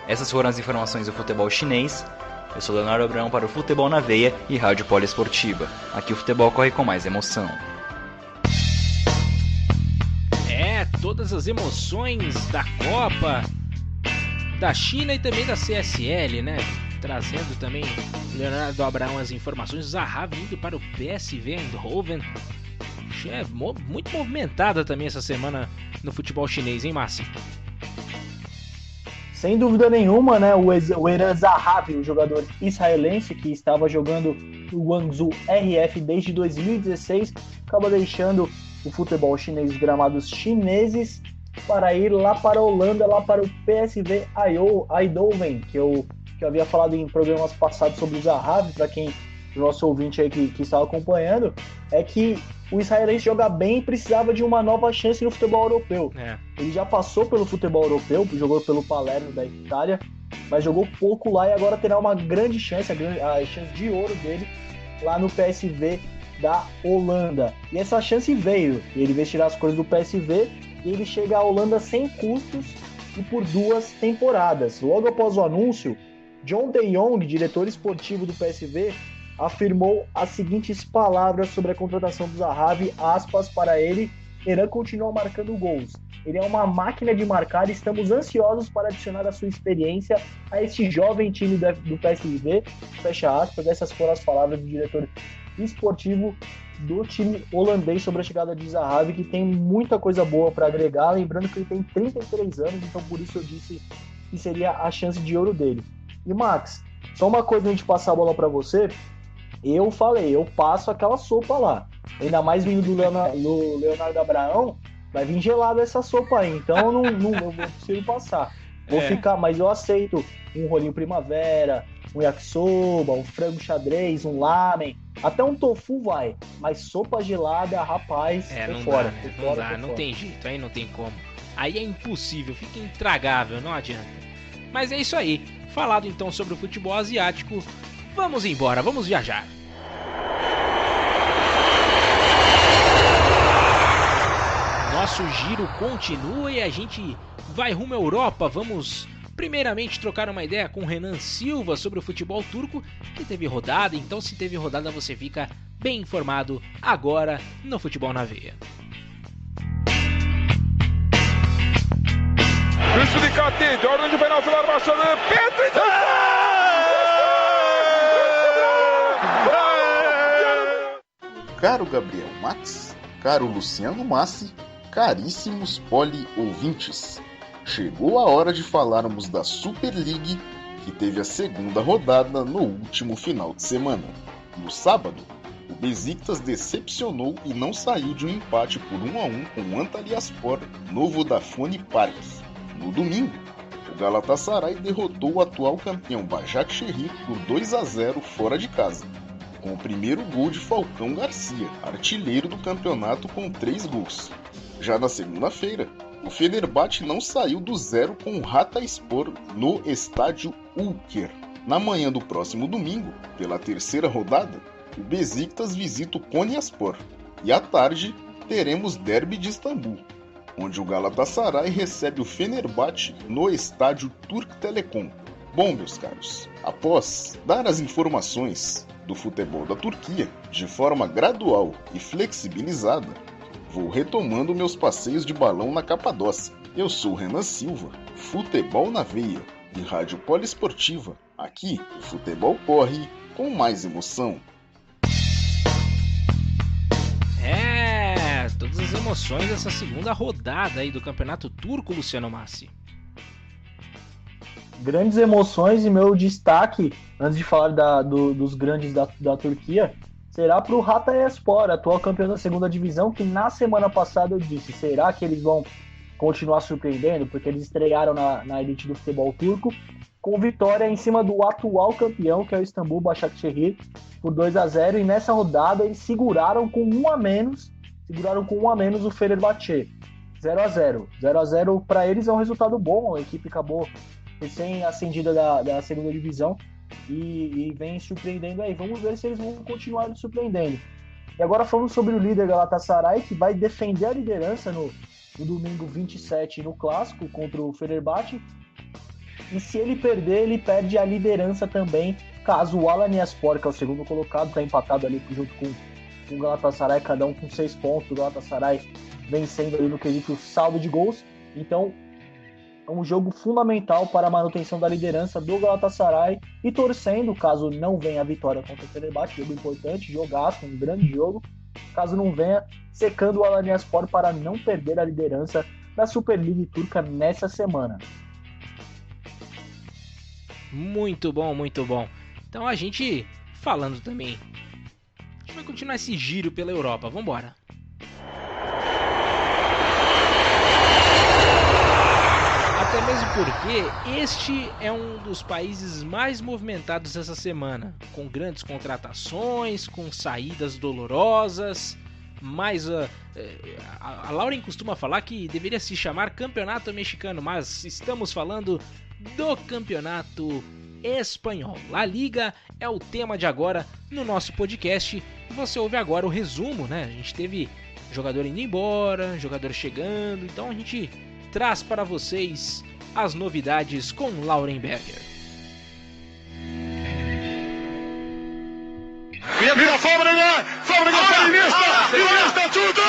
G: Essas foram as informações do futebol chinês. Eu sou Leonardo Abraão para o Futebol na Veia e Rádio Poliesportiva. Aqui o futebol corre com mais emoção.
A: Todas as emoções da Copa, da China e também da CSL, né? Trazendo também Leonardo Abraão as informações. Zahavi indo para o PSV Eindhoven. É muito movimentada também essa semana no futebol chinês, hein, Márcio?
B: Sem dúvida nenhuma, né? O Eran Zahavi, o jogador israelense que estava jogando no Guangzhou RF desde 2016, acaba deixando o futebol chinês, os gramados chineses, para ir lá para a Holanda, lá para o PSV Eindhoven, que eu havia falado em programas passados sobre o Zahavi, para quem, o nosso ouvinte aí que estava acompanhando, é que o israelense joga bem e precisava de uma nova chance no futebol europeu. Ele já passou pelo futebol europeu, jogou pelo Palermo da Itália, mas jogou pouco lá e agora terá uma grande chance, a chance de ouro dele lá no PSV da Holanda. E essa chance veio, ele vestirá as cores do PSV e ele chega à Holanda sem custos e por 2 temporadas. Logo após o anúncio, John de Jong, diretor esportivo do PSV, afirmou as seguintes palavras sobre a contratação do Zahavi, aspas para ele: Hernan continua marcando gols. Ele é uma máquina de marcar e estamos ansiosos para adicionar a sua experiência a este jovem time do PSV. Fecha aspas, essas foram as palavras do diretor esportivo do time holandês sobre a chegada de Zahavi, que tem muita coisa boa para agregar. Lembrando que ele tem 33 anos, então por isso eu disse que seria a chance de ouro dele. E Max, só uma coisa antes de passar a bola para você. Eu falei, eu passo aquela sopa lá. Ainda mais vindo do Leonardo Abraão, vai vir gelada essa sopa aí. Então eu não vou conseguir passar. Vou ficar, mas eu aceito um rolinho primavera, um yakisoba, um frango xadrez, um lamen, até um tofu vai. Mas sopa gelada, rapaz,
A: não
B: fora.
A: Dá, não dá, não tem jeito, aí não tem como. Aí é impossível, fica intragável, não adianta. Mas é isso aí. Falado então sobre o futebol asiático, vamos embora, vamos viajar. Nosso giro continua e a gente vai rumo à Europa. Vamos primeiramente trocar uma ideia com Renan Silva sobre o futebol turco, que teve rodada. Então, se teve rodada, você fica bem informado agora no Futebol na Veia.
H: Üstü dikkatli. 4. penaltılar başladı. Petric!
I: Caro Gabriel Max, caro Luciano Massi, caríssimos poli-ouvintes. Chegou a hora de falarmos da Super League, que teve a segunda rodada no último final de semana. No sábado, o Beşiktaş decepcionou e não saiu de um empate por 1-1 com o Antalyaspor no Vodafone Park. No domingo, o Galatasaray derrotou o atual campeão Başakşehir por 2-0 fora de casa, com o primeiro gol de Falcão Garcia, artilheiro do campeonato com 3 gols. Já na segunda-feira, o Fenerbahçe não saiu do zero com o Hatayspor no estádio Ülker. Na manhã do próximo domingo, pela terceira rodada, o Beşiktaş visita o Konyaspor e à tarde teremos Derby de Istambul, onde o Galatasaray recebe o Fenerbahçe no estádio Türk Telekom. Bom, meus caros, após dar as informações do futebol da Turquia de forma gradual e flexibilizada, vou retomando meus passeios de balão na Capadócia. Eu sou Renan Silva, Futebol na Veia e Rádio Poliesportiva. Aqui o futebol corre com mais emoção.
A: Todas as emoções dessa segunda rodada aí do Campeonato Turco, Luciano Massi.
B: Grandes emoções, e meu destaque, antes de falar dos grandes da Turquia, será para o Hatayspor, atual campeão da segunda divisão, que na semana passada eu disse, será que eles vão continuar surpreendendo? Porque eles estrearam na elite do futebol turco, com vitória em cima do atual campeão, que é o Istambul Başakşehir, por 2-0, e nessa rodada eles seguraram com um a menos o Fenerbahçe, 0-0. 0-0 para eles é um resultado bom, a equipe acabou recém-ascendida da segunda divisão e vem surpreendendo aí. Vamos ver se eles vão continuar surpreendendo. E agora falando sobre o líder Galatasaray, que vai defender a liderança no domingo 27 no Clássico contra o Fenerbahçe. E se ele perder, ele perde a liderança também, caso o Alanyaspor, que é o segundo colocado, está empatado ali junto com o Galatasaray, cada um com 6 pontos, o Galatasaray vencendo ali no quesito saldo de gols. Então, é um jogo fundamental para a manutenção da liderança do Galatasaray e torcendo, caso não venha a vitória contra o Fenerbahçe, jogo importante, jogaço, um grande jogo, caso não venha, secando o Alanyaspor para não perder a liderança da Super League turca nessa semana.
A: Muito bom, muito bom. Então a gente falando também, a gente vai continuar esse giro pela Europa, vambora. Até mesmo porque este é um dos países mais movimentados essa semana, com grandes contratações, com saídas dolorosas, mais... a Lauren costuma falar que deveria se chamar Campeonato Mexicano, mas estamos falando do Campeonato Espanhol. La Liga é o tema de agora no nosso podcast. Você ouve agora o resumo, né? A gente teve jogador indo embora, jogador chegando, então a gente traz para vocês as novidades com Lauren Berger.
H: Mira Fábregas, para Iniesta, chuta!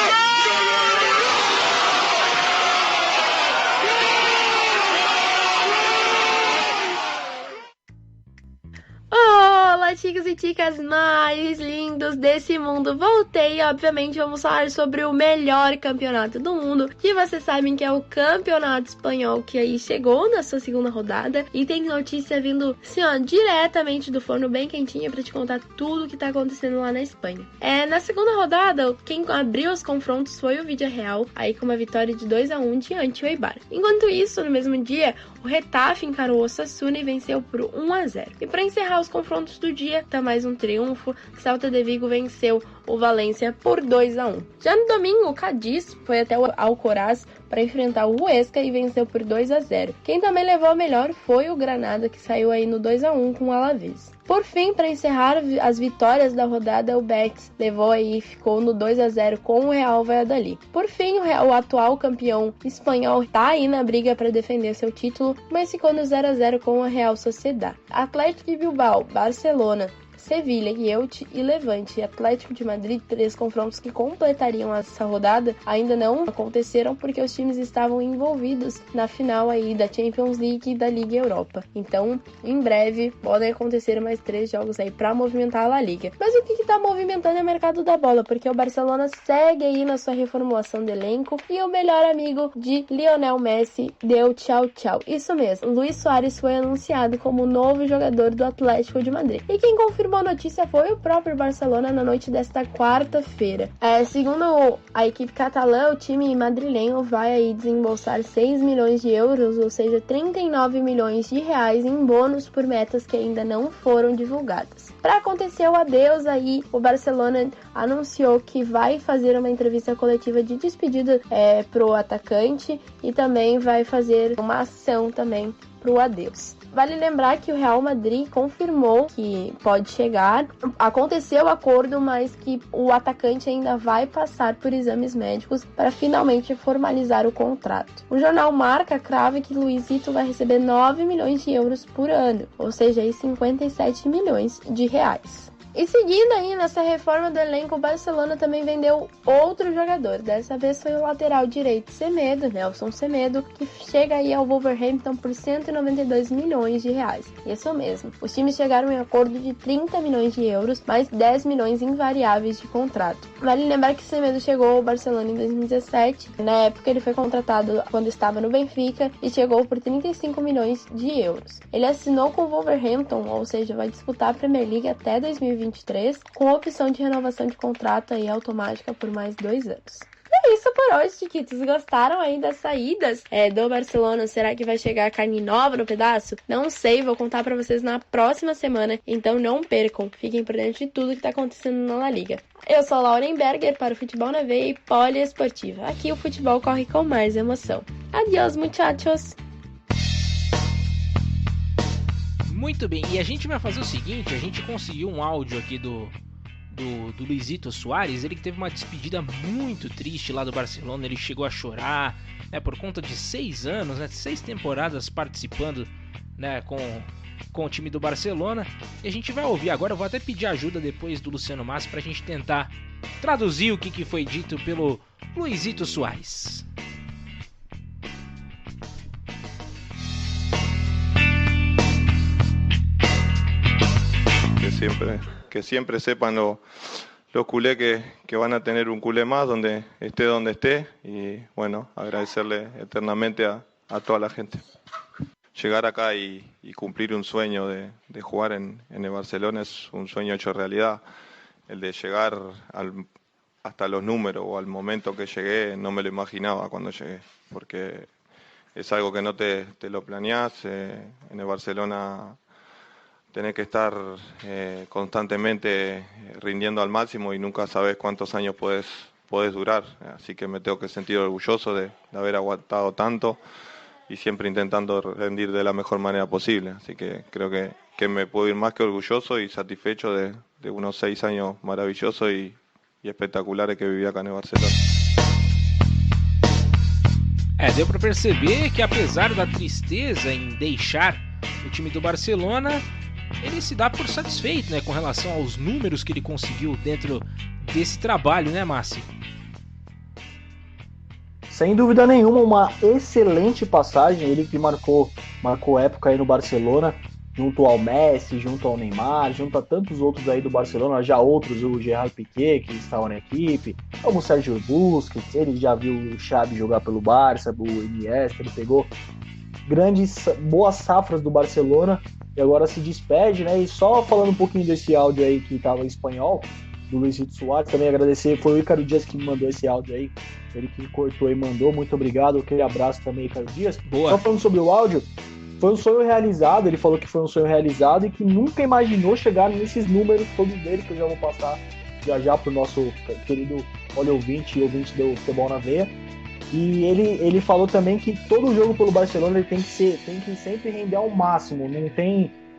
J: Olá, chicos e chicas mais lindos desse mundo. Voltei, obviamente vamos falar sobre o melhor campeonato do mundo, que vocês sabem que é o Campeonato Espanhol, que aí chegou na sua segunda rodada e tem notícia vindo, assim, ó, diretamente do forno, bem quentinha, pra te contar tudo o que tá acontecendo lá na Espanha. Na segunda rodada, quem abriu os confrontos foi o Villarreal, aí com uma vitória de 2-1 diante do Eibar. Enquanto isso, no mesmo dia, o Getafe encarou o Osasuna e venceu por 1-0. E para encerrar os confrontos do dia, tá mais um triunfo. Celta de Vigo venceu o Valência por 2-1. Já no domingo, o Cádiz foi até o Alcoraz para enfrentar o Huesca e venceu por 2-0. Quem também levou a melhor foi o Granada, que saiu aí no 2-1 com o Alavés. Por fim, para encerrar as vitórias da rodada, o Betis levou aí e ficou no 2-0 com o Real Valladolid. Por fim, o atual campeão espanhol está aí na briga para defender seu título, mas ficou no 0-0 com a Real Sociedad. Atlético de Bilbao, Barcelona, Sevilha, Elche e Levante e Atlético de Madrid, 3 confrontos que completariam essa rodada, ainda não aconteceram porque os times estavam envolvidos na final aí da Champions League e da Liga Europa. Então, em breve, podem acontecer mais 3 jogos aí para movimentar a La Liga. Mas o que está movimentando é o mercado da bola, porque o Barcelona segue aí na sua reformulação de elenco e o melhor amigo de Lionel Messi deu tchau. Isso mesmo, Luis Suárez foi anunciado como novo jogador do Atlético de Madrid. E quem confirmou a notícia foi o próprio Barcelona na noite desta quarta-feira. Segundo a equipe catalã, o time madrilenho vai aí desembolsar 6 milhões de euros, ou seja, 39 milhões de reais em bônus por metas que ainda não foram divulgadas. Para acontecer o adeus aí, o Barcelona anunciou que vai fazer uma entrevista coletiva de despedida pro atacante e também vai fazer uma ação também pro adeus. Vale lembrar que o Real Madrid confirmou que pode chegar. Aconteceu o acordo, mas que o atacante ainda vai passar por exames médicos para finalmente formalizar o contrato. O jornal Marca crava que Luizito vai receber 9 milhões de euros por ano, ou seja, aí 57 milhões de reais. E seguindo aí nessa reforma do elenco, o Barcelona também vendeu outro jogador. Dessa vez foi o lateral direito Semedo, Nelson Semedo, que chega aí ao Wolverhampton por 192 milhões de reais. Isso mesmo, os times chegaram em acordo de 30 milhões de euros, mais 10 milhões em variáveis de contrato. Vale lembrar que Semedo chegou ao Barcelona em 2017. Na época ele foi contratado quando estava no Benfica e chegou por 35 milhões de euros. Ele assinou com o Wolverhampton, ou seja, vai disputar a Premier League até 2023, com a opção de renovação de contrato aí automática por mais 2 anos. É isso por hoje, chiquitos. Gostaram aí das saídas do Barcelona? Será que vai chegar carne nova no pedaço? Não sei, vou contar pra vocês na próxima semana, então não percam. Fiquem por dentro de tudo que tá acontecendo na La Liga. Eu sou a Lauren Berger para o Futebol na Veia e Poliesportiva. Aqui o futebol corre com mais emoção. Adiós, muchachos!
A: Muito bem, e a gente vai fazer o seguinte, a gente conseguiu um áudio aqui do Luizito Suárez, ele que teve uma despedida muito triste lá do Barcelona, ele chegou a chorar, né, por conta de 6 anos, né, 6 temporadas participando, né, com o time do Barcelona, e a gente vai ouvir agora, eu vou até pedir ajuda depois do Luciano Massi pra gente tentar traduzir o que foi dito pelo Luizito Suárez.
K: Que siempre sepan los culés que van a tener un culé más donde esté y bueno, agradecerle eternamente a toda la gente. Llegar acá y cumplir un sueño de jugar en el Barcelona es un sueño hecho realidad. El de llegar hasta los números o al momento que llegué no me lo imaginaba cuando llegué, porque es algo que no te lo planeás. En el Barcelona tenés que estar constantemente rindiendo al máximo y nunca sabes cuántos años podés durar. Así que me tengo que sentir orgulloso de haber aguantado tanto y siempre intentando rendir de la mejor manera posible. Así que creo que me puedo ir más que orgulloso y satisfecho de unos 6 años maravillosos y espetaculares que vivi acá em Barcelona.
A: Deu para perceber que apesar da tristeza em deixar o time do Barcelona, ele se dá por satisfeito, né, com relação aos números que ele conseguiu dentro desse trabalho, né, Massi?
B: Sem dúvida nenhuma, uma excelente passagem, ele que marcou época aí no Barcelona, junto ao Messi, junto ao Neymar, junto a tantos outros aí do Barcelona, já outros, o Gerard Piqué, que estava na equipe, como o Sérgio Busquets, ele já viu o Xavi jogar pelo Barça, o Iniesta, ele pegou boas safras do Barcelona, e agora se despede, né, e só falando um pouquinho desse áudio aí que estava em espanhol, do Luizito Soares, também agradecer, foi o Ícaro Dias que me mandou esse áudio aí, ele que cortou e mandou, muito obrigado, aquele abraço também, Ícaro Dias.
A: Boa.
B: Só falando sobre o áudio, foi um sonho realizado, ele falou que foi um sonho realizado e que nunca imaginou chegar nesses números todos dele, que eu já vou passar já pro nosso querido ouvinte do Futebol na Veia. E ele falou também que todo jogo pelo Barcelona ele tem que sempre render ao máximo,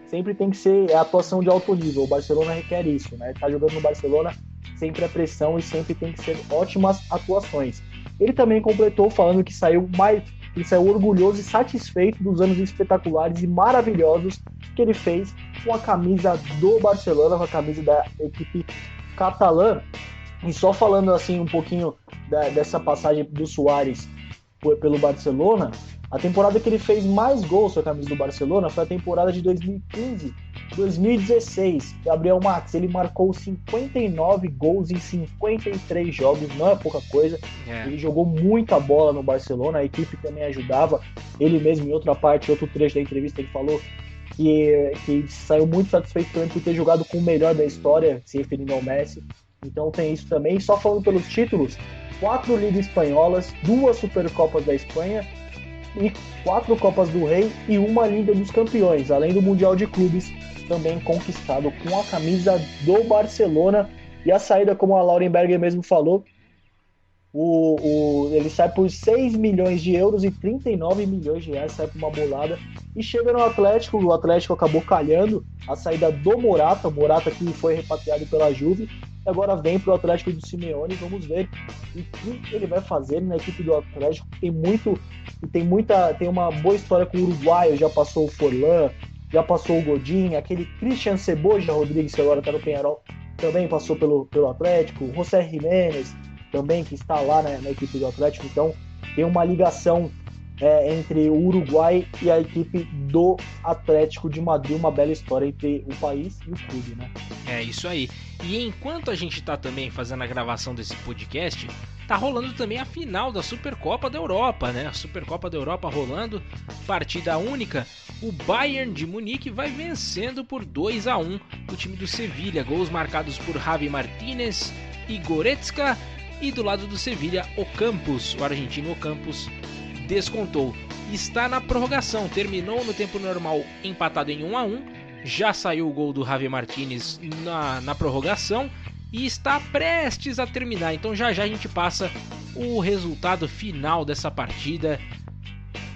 B: sempre tem que ser atuação de alto nível, o Barcelona requer isso, né? Tá jogando no Barcelona, sempre é pressão e sempre tem que ser ótimas atuações. Ele também completou falando que saiu orgulhoso e satisfeito dos anos espetaculares e maravilhosos que ele fez com a camisa do Barcelona, com a camisa da equipe catalã. E só falando assim um pouquinho dessa passagem do Suárez pelo Barcelona, a temporada que ele fez mais gols com a camisa do Barcelona foi a temporada de 2015-2016. Gabriel Max, ele marcou 59 gols em 53 jogos, não é pouca coisa. Ele jogou muita bola no Barcelona, a equipe também ajudava. Ele mesmo, em outra parte, outro trecho da entrevista, ele falou que saiu muito satisfeito também por ter jogado com o melhor da história, se referindo ao Messi. Então tem isso também. Só falando pelos títulos, 4 Ligas Espanholas, 2 Supercopas da Espanha e 4 Copas do Rei e 1 Liga dos Campeões, além do Mundial de Clubes, também conquistado com a camisa do Barcelona. E a saída, como a Laurenberger mesmo falou, ele sai por 6 milhões de euros e 39 milhões de reais, sai por uma bolada, e chega no Atlético. O Atlético acabou calhando a saída do Morata que foi repatriado pela Juve, e agora vem para o Atlético do Simeone. Vamos ver o que ele vai fazer na equipe do Atlético. Tem uma boa história com o uruguaio, já passou o Forlán, já passou o Godin, aquele Christian Ceboja Rodrigues, que agora está no Peñarol, também passou pelo Atlético, o José Jiménez também, que está lá na equipe do Atlético. Então tem uma ligação entre o Uruguai e a equipe do Atlético de Madrid, uma bela história entre o país e o clube, né?
A: É isso aí. E enquanto a gente tá também fazendo a gravação desse podcast, tá rolando também a final da Supercopa da Europa, né? A Supercopa da Europa rolando, partida única. O Bayern de Munique vai vencendo por 2-1 o time do Sevilha. Gols marcados por Javi Martínez e Goretzka. E do lado do Sevilha, o argentino Ocampos, descontou. Está na prorrogação, terminou no tempo normal empatado em 1-1, já saiu o gol do Javi Martínez na prorrogação e está prestes a terminar. Então já a gente passa o resultado final dessa partida.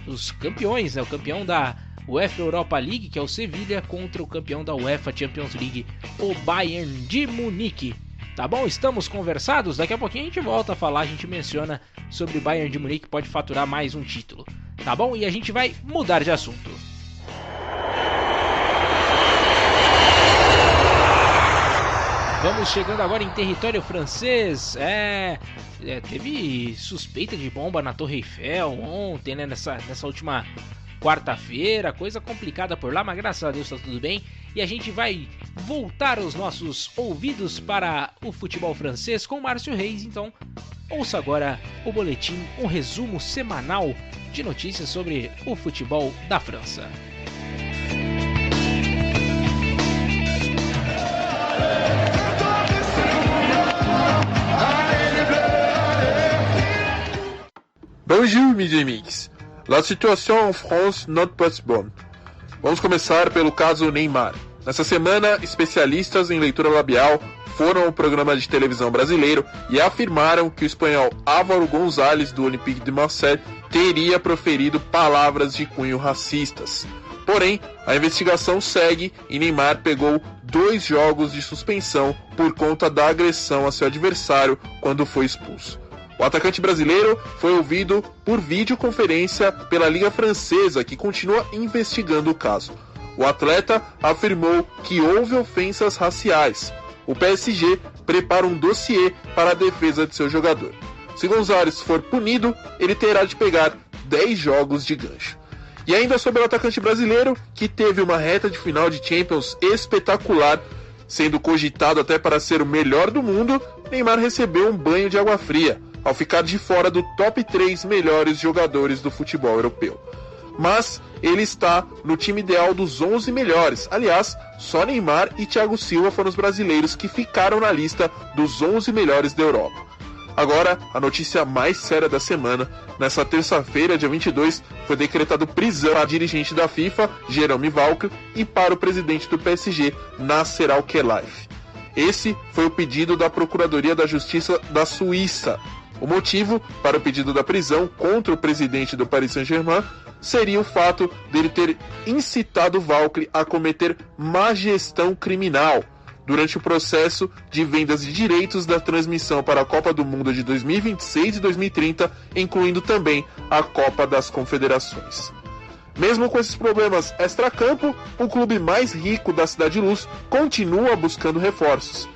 A: Os campeões, né? O campeão da UEFA Europa League, que é o Sevilha, contra o campeão da UEFA Champions League, o Bayern de Munique. Tá bom? Estamos conversados? Daqui a pouquinho a gente volta a falar, a gente menciona sobre o Bayern de Munique que pode faturar mais um título. Tá bom? E a gente vai mudar de assunto. Vamos chegando agora em território francês. Teve suspeita de bomba na Torre Eiffel ontem, né? Nessa última quarta-feira, coisa complicada por lá, mas graças a Deus tá tudo bem. E a gente vai voltar os nossos ouvidos para o futebol francês com o Márcio Reis. Então, ouça agora o boletim, um resumo semanal de notícias sobre o futebol da França.
H: Bonjour, mes amigos. La situation en France not pas bonne. Vamos começar pelo caso Neymar. Nessa semana, especialistas em leitura labial foram ao programa de televisão brasileiro e afirmaram que o espanhol Álvaro González, do Olympique de Marseille, teria proferido palavras de cunho racistas. Porém, a investigação segue e Neymar pegou 2 jogos de suspensão por conta da agressão a seu adversário quando foi expulso. O atacante brasileiro foi ouvido por videoconferência pela Liga Francesa, que continua investigando o caso. O atleta afirmou que houve ofensas raciais. O PSG prepara um dossiê para a defesa de seu jogador. Se González for punido, ele terá de pegar 10 jogos de gancho. E ainda sobre o atacante brasileiro, que teve uma reta de final de Champions espetacular, sendo cogitado até para ser o melhor do mundo, Neymar recebeu um banho de água fria, ao ficar de fora do top 3 melhores jogadores do futebol europeu. Mas ele está no time ideal dos 11 melhores. Aliás, só Neymar e Thiago Silva foram os brasileiros que ficaram na lista dos 11 melhores da Europa. Agora, a notícia mais séria da semana. Nessa terça-feira, dia 22, foi decretado prisão a dirigente da FIFA, Jerome Valcke, e para o presidente do PSG, Nasser Al-Khelaifi. Esse foi o pedido da Procuradoria da Justiça da Suíça. O motivo para o pedido da prisão contra o presidente do Paris Saint-Germain seria o fato dele ter incitado Valcke a cometer má gestão criminal durante o processo de vendas de direitos da transmissão para a Copa do Mundo de 2026 e 2030, incluindo também a Copa das Confederações. Mesmo com esses problemas extracampo, o clube mais rico da Cidade Luz continua buscando reforços.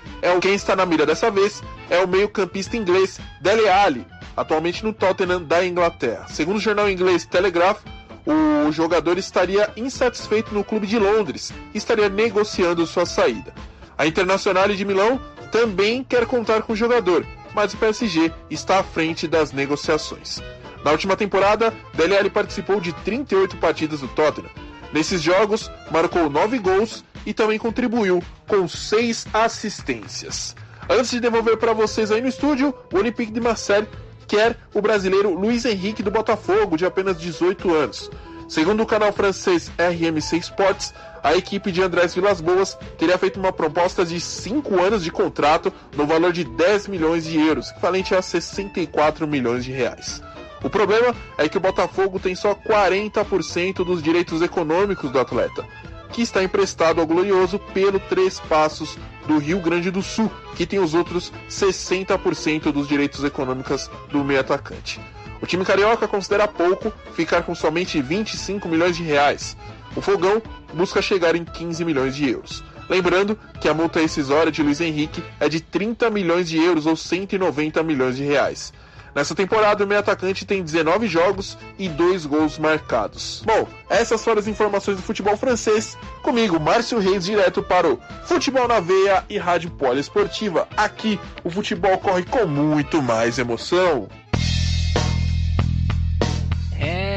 H: Quem está na mira dessa vez é o meio-campista inglês Dele Alli, atualmente no Tottenham da Inglaterra. Segundo o jornal inglês Telegraph, o jogador estaria insatisfeito no clube de Londres e estaria negociando sua saída. A Internazionale de Milão também quer contar com o jogador, mas o PSG está à frente das negociações. Na última temporada, Dele Alli participou de 38 partidas do Tottenham. Nesses jogos, marcou 9 gols e também contribuiu com 6 assistências. Antes de devolver para vocês aí no estúdio, o Olympique de Marseille quer o brasileiro Luiz Henrique do Botafogo, de apenas 18 anos. Segundo o canal francês RMC Sports, a equipe de Andrés Vilas-Boas teria feito uma proposta de 5 anos de contrato no valor de 10 milhões de euros, equivalente a 64 milhões de reais. O problema é que o Botafogo tem só 40% dos direitos econômicos do atleta, que está emprestado ao Glorioso pelo Três Passos do Rio Grande do Sul, que tem os outros 60% dos direitos econômicos do meio atacante. O time carioca considera pouco ficar com somente 25 milhões de reais. O Fogão busca chegar em 15 milhões de euros. Lembrando que a multa rescisória de Luiz Henrique é de 30 milhões de euros ou 190 milhões de reais. Nessa temporada, o meio atacante tem 19 jogos e 2 gols marcados. Bom, essas foram as informações do futebol francês. Comigo, Márcio Reis, direto para o Futebol na Veia e Rádio Poliesportiva. Aqui, o futebol corre com muito mais emoção.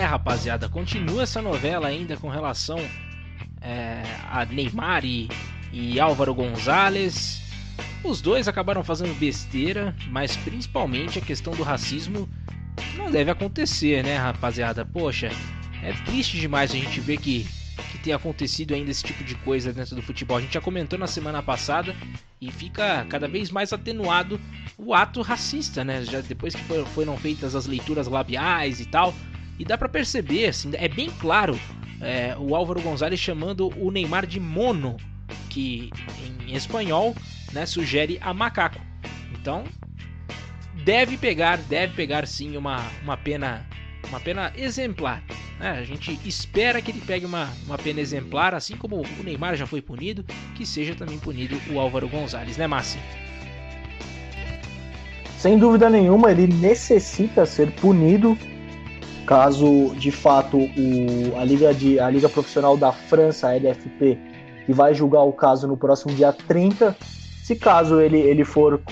A: Rapaziada, continua essa novela ainda com relação a Neymar e Álvaro González. Os dois acabaram fazendo besteira, mas principalmente a questão do racismo não deve acontecer, né, rapaziada? Poxa, é triste demais a gente ver que tem acontecido ainda esse tipo de coisa dentro do futebol. A gente já comentou na semana passada e fica cada vez mais atenuado o ato racista, né? Já depois que foram feitas as leituras labiais e tal, e dá pra perceber, assim, é bem claro o Álvaro González chamando o Neymar de mono, que em espanhol, né, sugere a macaco. Então deve pegar sim uma pena exemplar, né? A gente espera que ele pegue uma pena exemplar, assim como o Neymar já foi punido, que seja também punido o Álvaro González, né, Massi?
B: Sem dúvida nenhuma, ele necessita ser punido. Caso de fato a Liga Profissional da França, a LFP, que vai julgar o caso no próximo dia 30, se caso ele for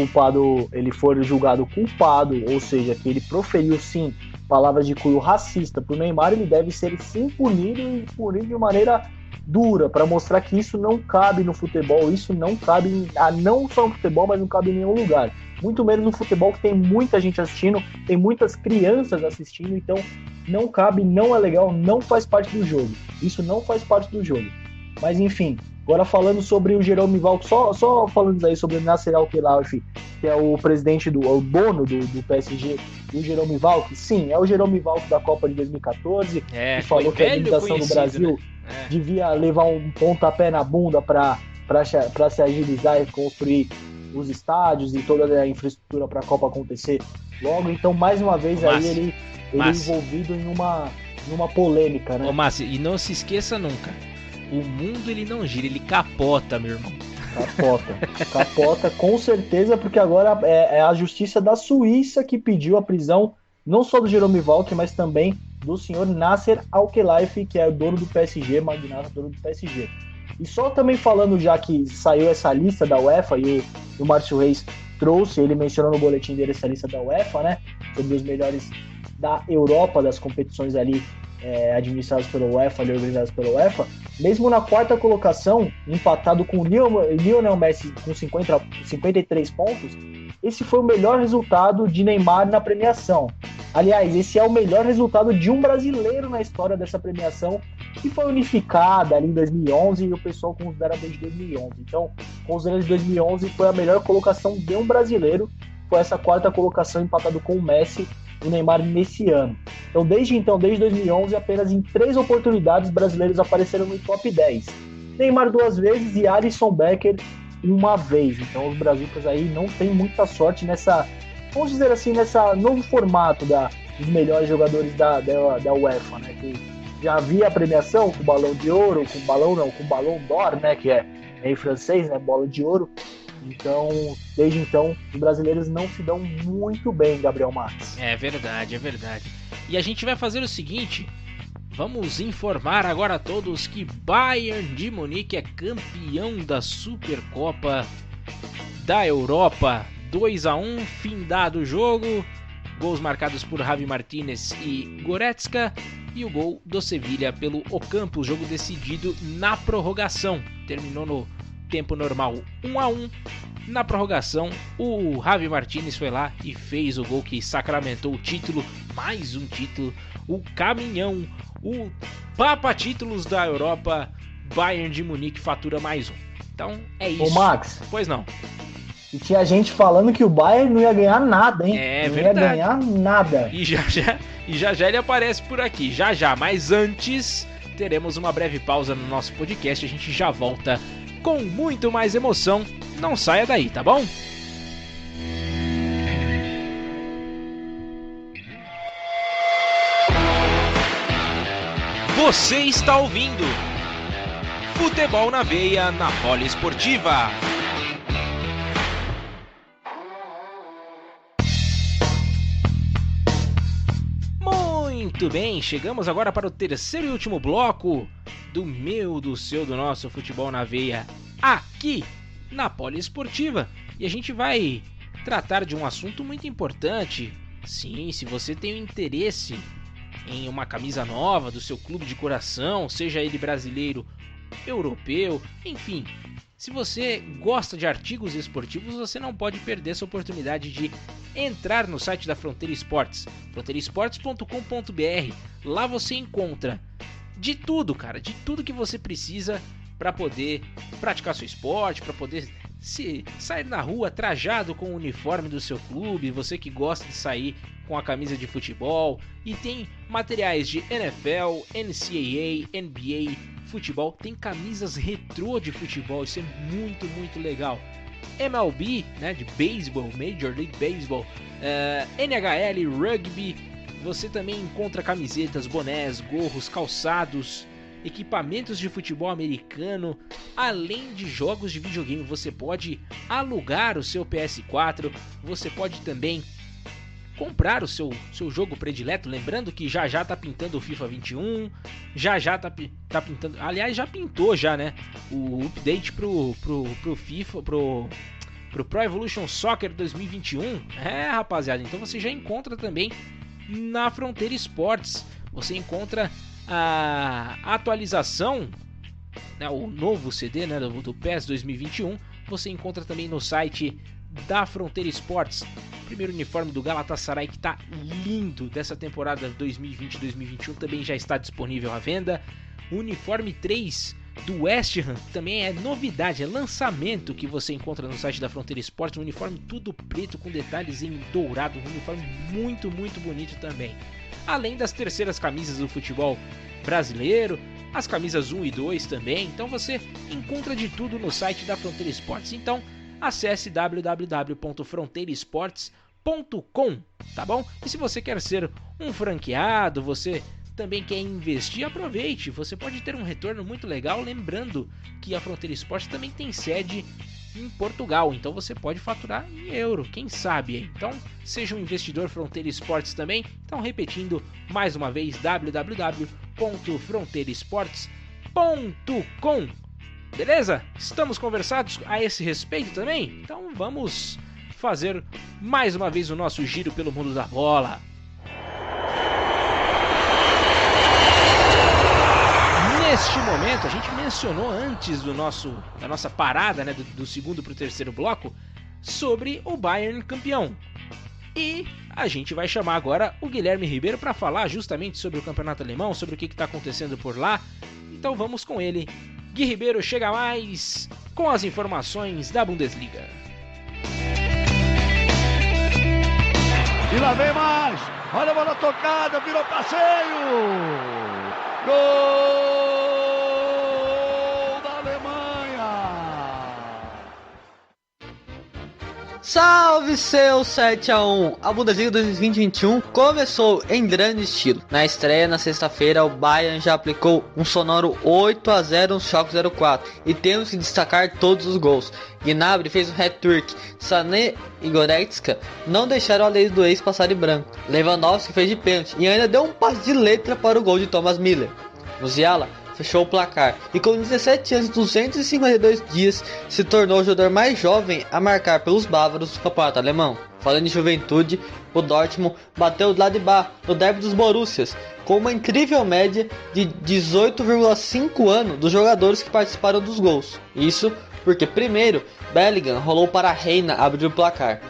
B: julgado culpado, ou seja, que ele proferiu sim palavras de cunho racista para o Neymar, ele deve ser sim punido e punido de maneira dura, para mostrar que isso não cabe no futebol, isso não cabe não só no futebol, mas não cabe em nenhum lugar. Muito menos no futebol, que tem muita gente assistindo, tem muitas crianças assistindo, então não cabe, não é legal, não faz parte do jogo. Isso não faz parte do jogo. Mas enfim, Agora falando sobre o Jerome Valk, só falando aí sobre o Nasser Al-Khelaifi, que é o presidente, o dono do PSG, o Jerome Valk, sim, é o Jerome Valk da Copa de 2014, que falou que a administração do Brasil devia levar um pontapé na bunda para se agilizar e construir os estádios e toda a infraestrutura para a Copa acontecer logo. Então, mais uma vez, aí ele envolvido em uma polêmica, né?
A: Ô, Márcio, e não se esqueça nunca, o mundo ele não gira, ele capota, meu irmão. Capota, com certeza, porque agora é a justiça da Suíça que pediu a prisão não só do Jerome Valk, mas também do senhor Nasser Al-Khelaifi, que é o dono do PSG, magnata dono do PSG. E só também falando, já que saiu essa lista da UEFA e o Márcio Reis trouxe, ele mencionou no boletim dele essa lista da UEFA, né, sobre os melhores da Europa, das competições ali administradas pela UEFA, ali organizadas pela UEFA, mesmo na quarta colocação, empatado com o Lionel Messi com 53 pontos, esse foi o melhor resultado de Neymar na premiação. Aliás, esse é o melhor resultado de um brasileiro na história dessa premiação, que foi unificada ali em 2011 e o pessoal considera desde 2011. Então, considerando de 2011, foi a melhor colocação de um brasileiro, foi essa quarta colocação empatado com o Messi e Neymar nesse ano. Então, desde 2011, apenas em 3 oportunidades brasileiros apareceram no top 10. Neymar 2 vezes e Alisson Becker 1 vez. Então, os brasileiros aí não tem muita sorte nessa, vamos dizer assim, nessa novo formato dos melhores jogadores da UEFA, né? Que já havia a premiação com Balão de Ouro, com Balão d'Or, né? Que é em francês, né? Bola de Ouro. Então, desde então, os brasileiros não se dão muito bem, Gabriel Marques. É verdade. E a gente vai fazer o seguinte, vamos informar agora a todos que Bayern de Munique é campeão da Supercopa da Europa. 2-1, findado o jogo, gols marcados por Javi Martínez e Goretzka, e o gol do Sevilha pelo Ocampos, jogo decidido na prorrogação. Terminou no tempo normal 1-1. Na prorrogação, o Javi Martínez foi lá e fez o gol que sacramentou o título, mais um título, o caminhão, o Papa Títulos da Europa. Bayern de Munique fatura mais um. Então é isso.
B: Ô Max,
A: pois não.
B: E tinha gente falando que o Bayern não ia ganhar nada, hein?
A: É
B: não
A: verdade.
B: Não ia ganhar nada.
A: E já ele aparece por aqui, já. Mas antes, teremos uma breve pausa no nosso podcast. A gente já volta com muito mais emoção. Não saia daí, tá bom? Você está ouvindo Futebol na Veia, na Poliesportiva. Muito bem, chegamos agora para o terceiro e último bloco do meu, do seu, do nosso Futebol na Veia, aqui na Poliesportiva. E a gente vai tratar de um assunto muito importante. Sim, se você tem um interesse em uma camisa nova do seu clube de coração, seja ele brasileiro, europeu, enfim, se você gosta de artigos esportivos, você não pode perder essa oportunidade de entrar no site da Fronteira Esportes, fronteiresportes.com.br. Lá você encontra de tudo, cara, de tudo que você precisa para poder praticar seu esporte, para poder sair na rua trajado com o uniforme do seu clube, você que gosta de sair com a camisa de futebol, e tem materiais de NFL, NCAA, NBA, futebol, tem camisas retrô de futebol, isso é muito, muito legal. MLB, né, de beisebol, Major League Baseball, NHL, rugby, você também encontra camisetas, bonés, gorros, calçados, equipamentos de futebol americano, além de jogos de videogame. Você pode alugar o seu PS4, você pode também comprar o seu jogo predileto, lembrando que já tá pintando o FIFA 21, já tá pintando, aliás já pintou já, né, o update pro FIFA, pro Pro Evolution Soccer 2021, rapaziada, então você já encontra também na Fronteira Esportes, você encontra a atualização, né, o novo CD, né, do PES 2021, você encontra também no site da Fronteira Esportes. Primeiro uniforme do Galatasaray, que tá lindo, dessa temporada 2020-2021, também já está disponível à venda. O uniforme 3 do West Ham, também é novidade, é lançamento que você encontra no site da Fronteira Esportes, um uniforme tudo preto com detalhes em dourado, um uniforme muito bonito também. Além das terceiras camisas do futebol brasileiro, as camisas 1 e 2 também, então você encontra de tudo no site da Fronteira Esportes. Então acesse www.fronteiresportes.com, tá bom? E se você quer ser um franqueado, você também quer investir, aproveite, você pode ter um retorno muito legal, lembrando que a Fronteira Esportes também tem sede em Portugal, então você pode faturar em euro, quem sabe? Então seja um investidor Fronteira Esportes também. Então repetindo mais uma vez, www.fronteiresportes.com. Beleza? Estamos conversados a esse respeito também? Então vamos fazer mais uma vez o nosso giro pelo mundo da bola. Neste momento, a gente mencionou antes da nossa parada, né, do segundo para o terceiro bloco, sobre o Bayern campeão. E a gente vai chamar agora o Guilherme Ribeiro para falar justamente sobre o campeonato alemão, sobre o que está acontecendo por lá. Então vamos com ele. Gui Ribeiro chega mais com as informações da Bundesliga.
L: E lá vem mais! Olha a bola tocada, virou passeio! Gol!
M: Salve seu 7-1! A Bundesliga 2020-21 começou em grande estilo. Na estreia, na sexta-feira, o Bayern já aplicou um sonoro 8-0 no Schalke 04. E temos que destacar todos os gols. Gnabry fez um hat-trick, Sané e Goretzka não deixaram a lei do ex passar em branco. Lewandowski fez de pênalti e ainda deu um passe de letra para o gol de Thomas Müller. Musiala fechou o placar e com 17 anos e 252 dias se tornou o jogador mais jovem a marcar pelos bávaros do campeonato alemão. Falando em juventude, o Dortmund bateu o Gladbach no derby dos Borussias com uma incrível média de 18,5 anos dos jogadores que participaram dos gols. Isso porque primeiro Bellingham rolou para a Reina abrir o placar.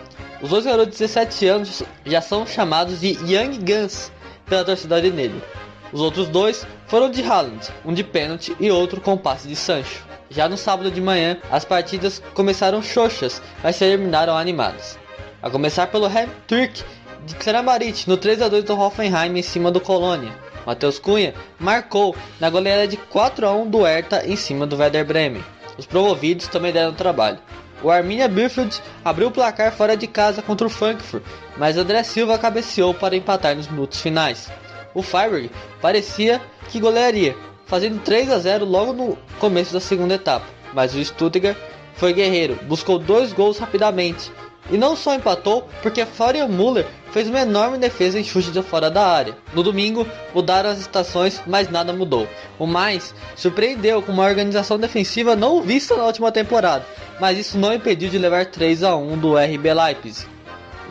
M: Os dois garotos de 17 anos já são chamados de Young Guns pela torcida alvinegro. Os outros dois foram de Haaland, um de pênalti e outro com passe de Sancho. Já no sábado de manhã, as partidas começaram xoxas, mas terminaram animadas. A começar pelo hat-trick de Kramaric no 3-2 do Hoffenheim em cima do Colônia. Matheus Cunha marcou na goleada de 4-1 do Hertha em cima do Werder Bremen. Os promovidos também deram trabalho. O Arminia Bielefeld abriu o placar fora de casa contra o Frankfurt, mas André Silva cabeceou para empatar nos minutos finais. O Freiburg parecia que golearia, fazendo 3-0 logo no começo da segunda etapa, mas o Stuttgart foi guerreiro, buscou 2 gols rapidamente, e não só empatou porque Florian Müller fez uma enorme defesa em chute de fora da área. No domingo mudaram as estações, mas nada mudou. O Mainz surpreendeu com uma organização defensiva não vista na última temporada, mas isso não impediu de levar 3-1 do RB Leipzig.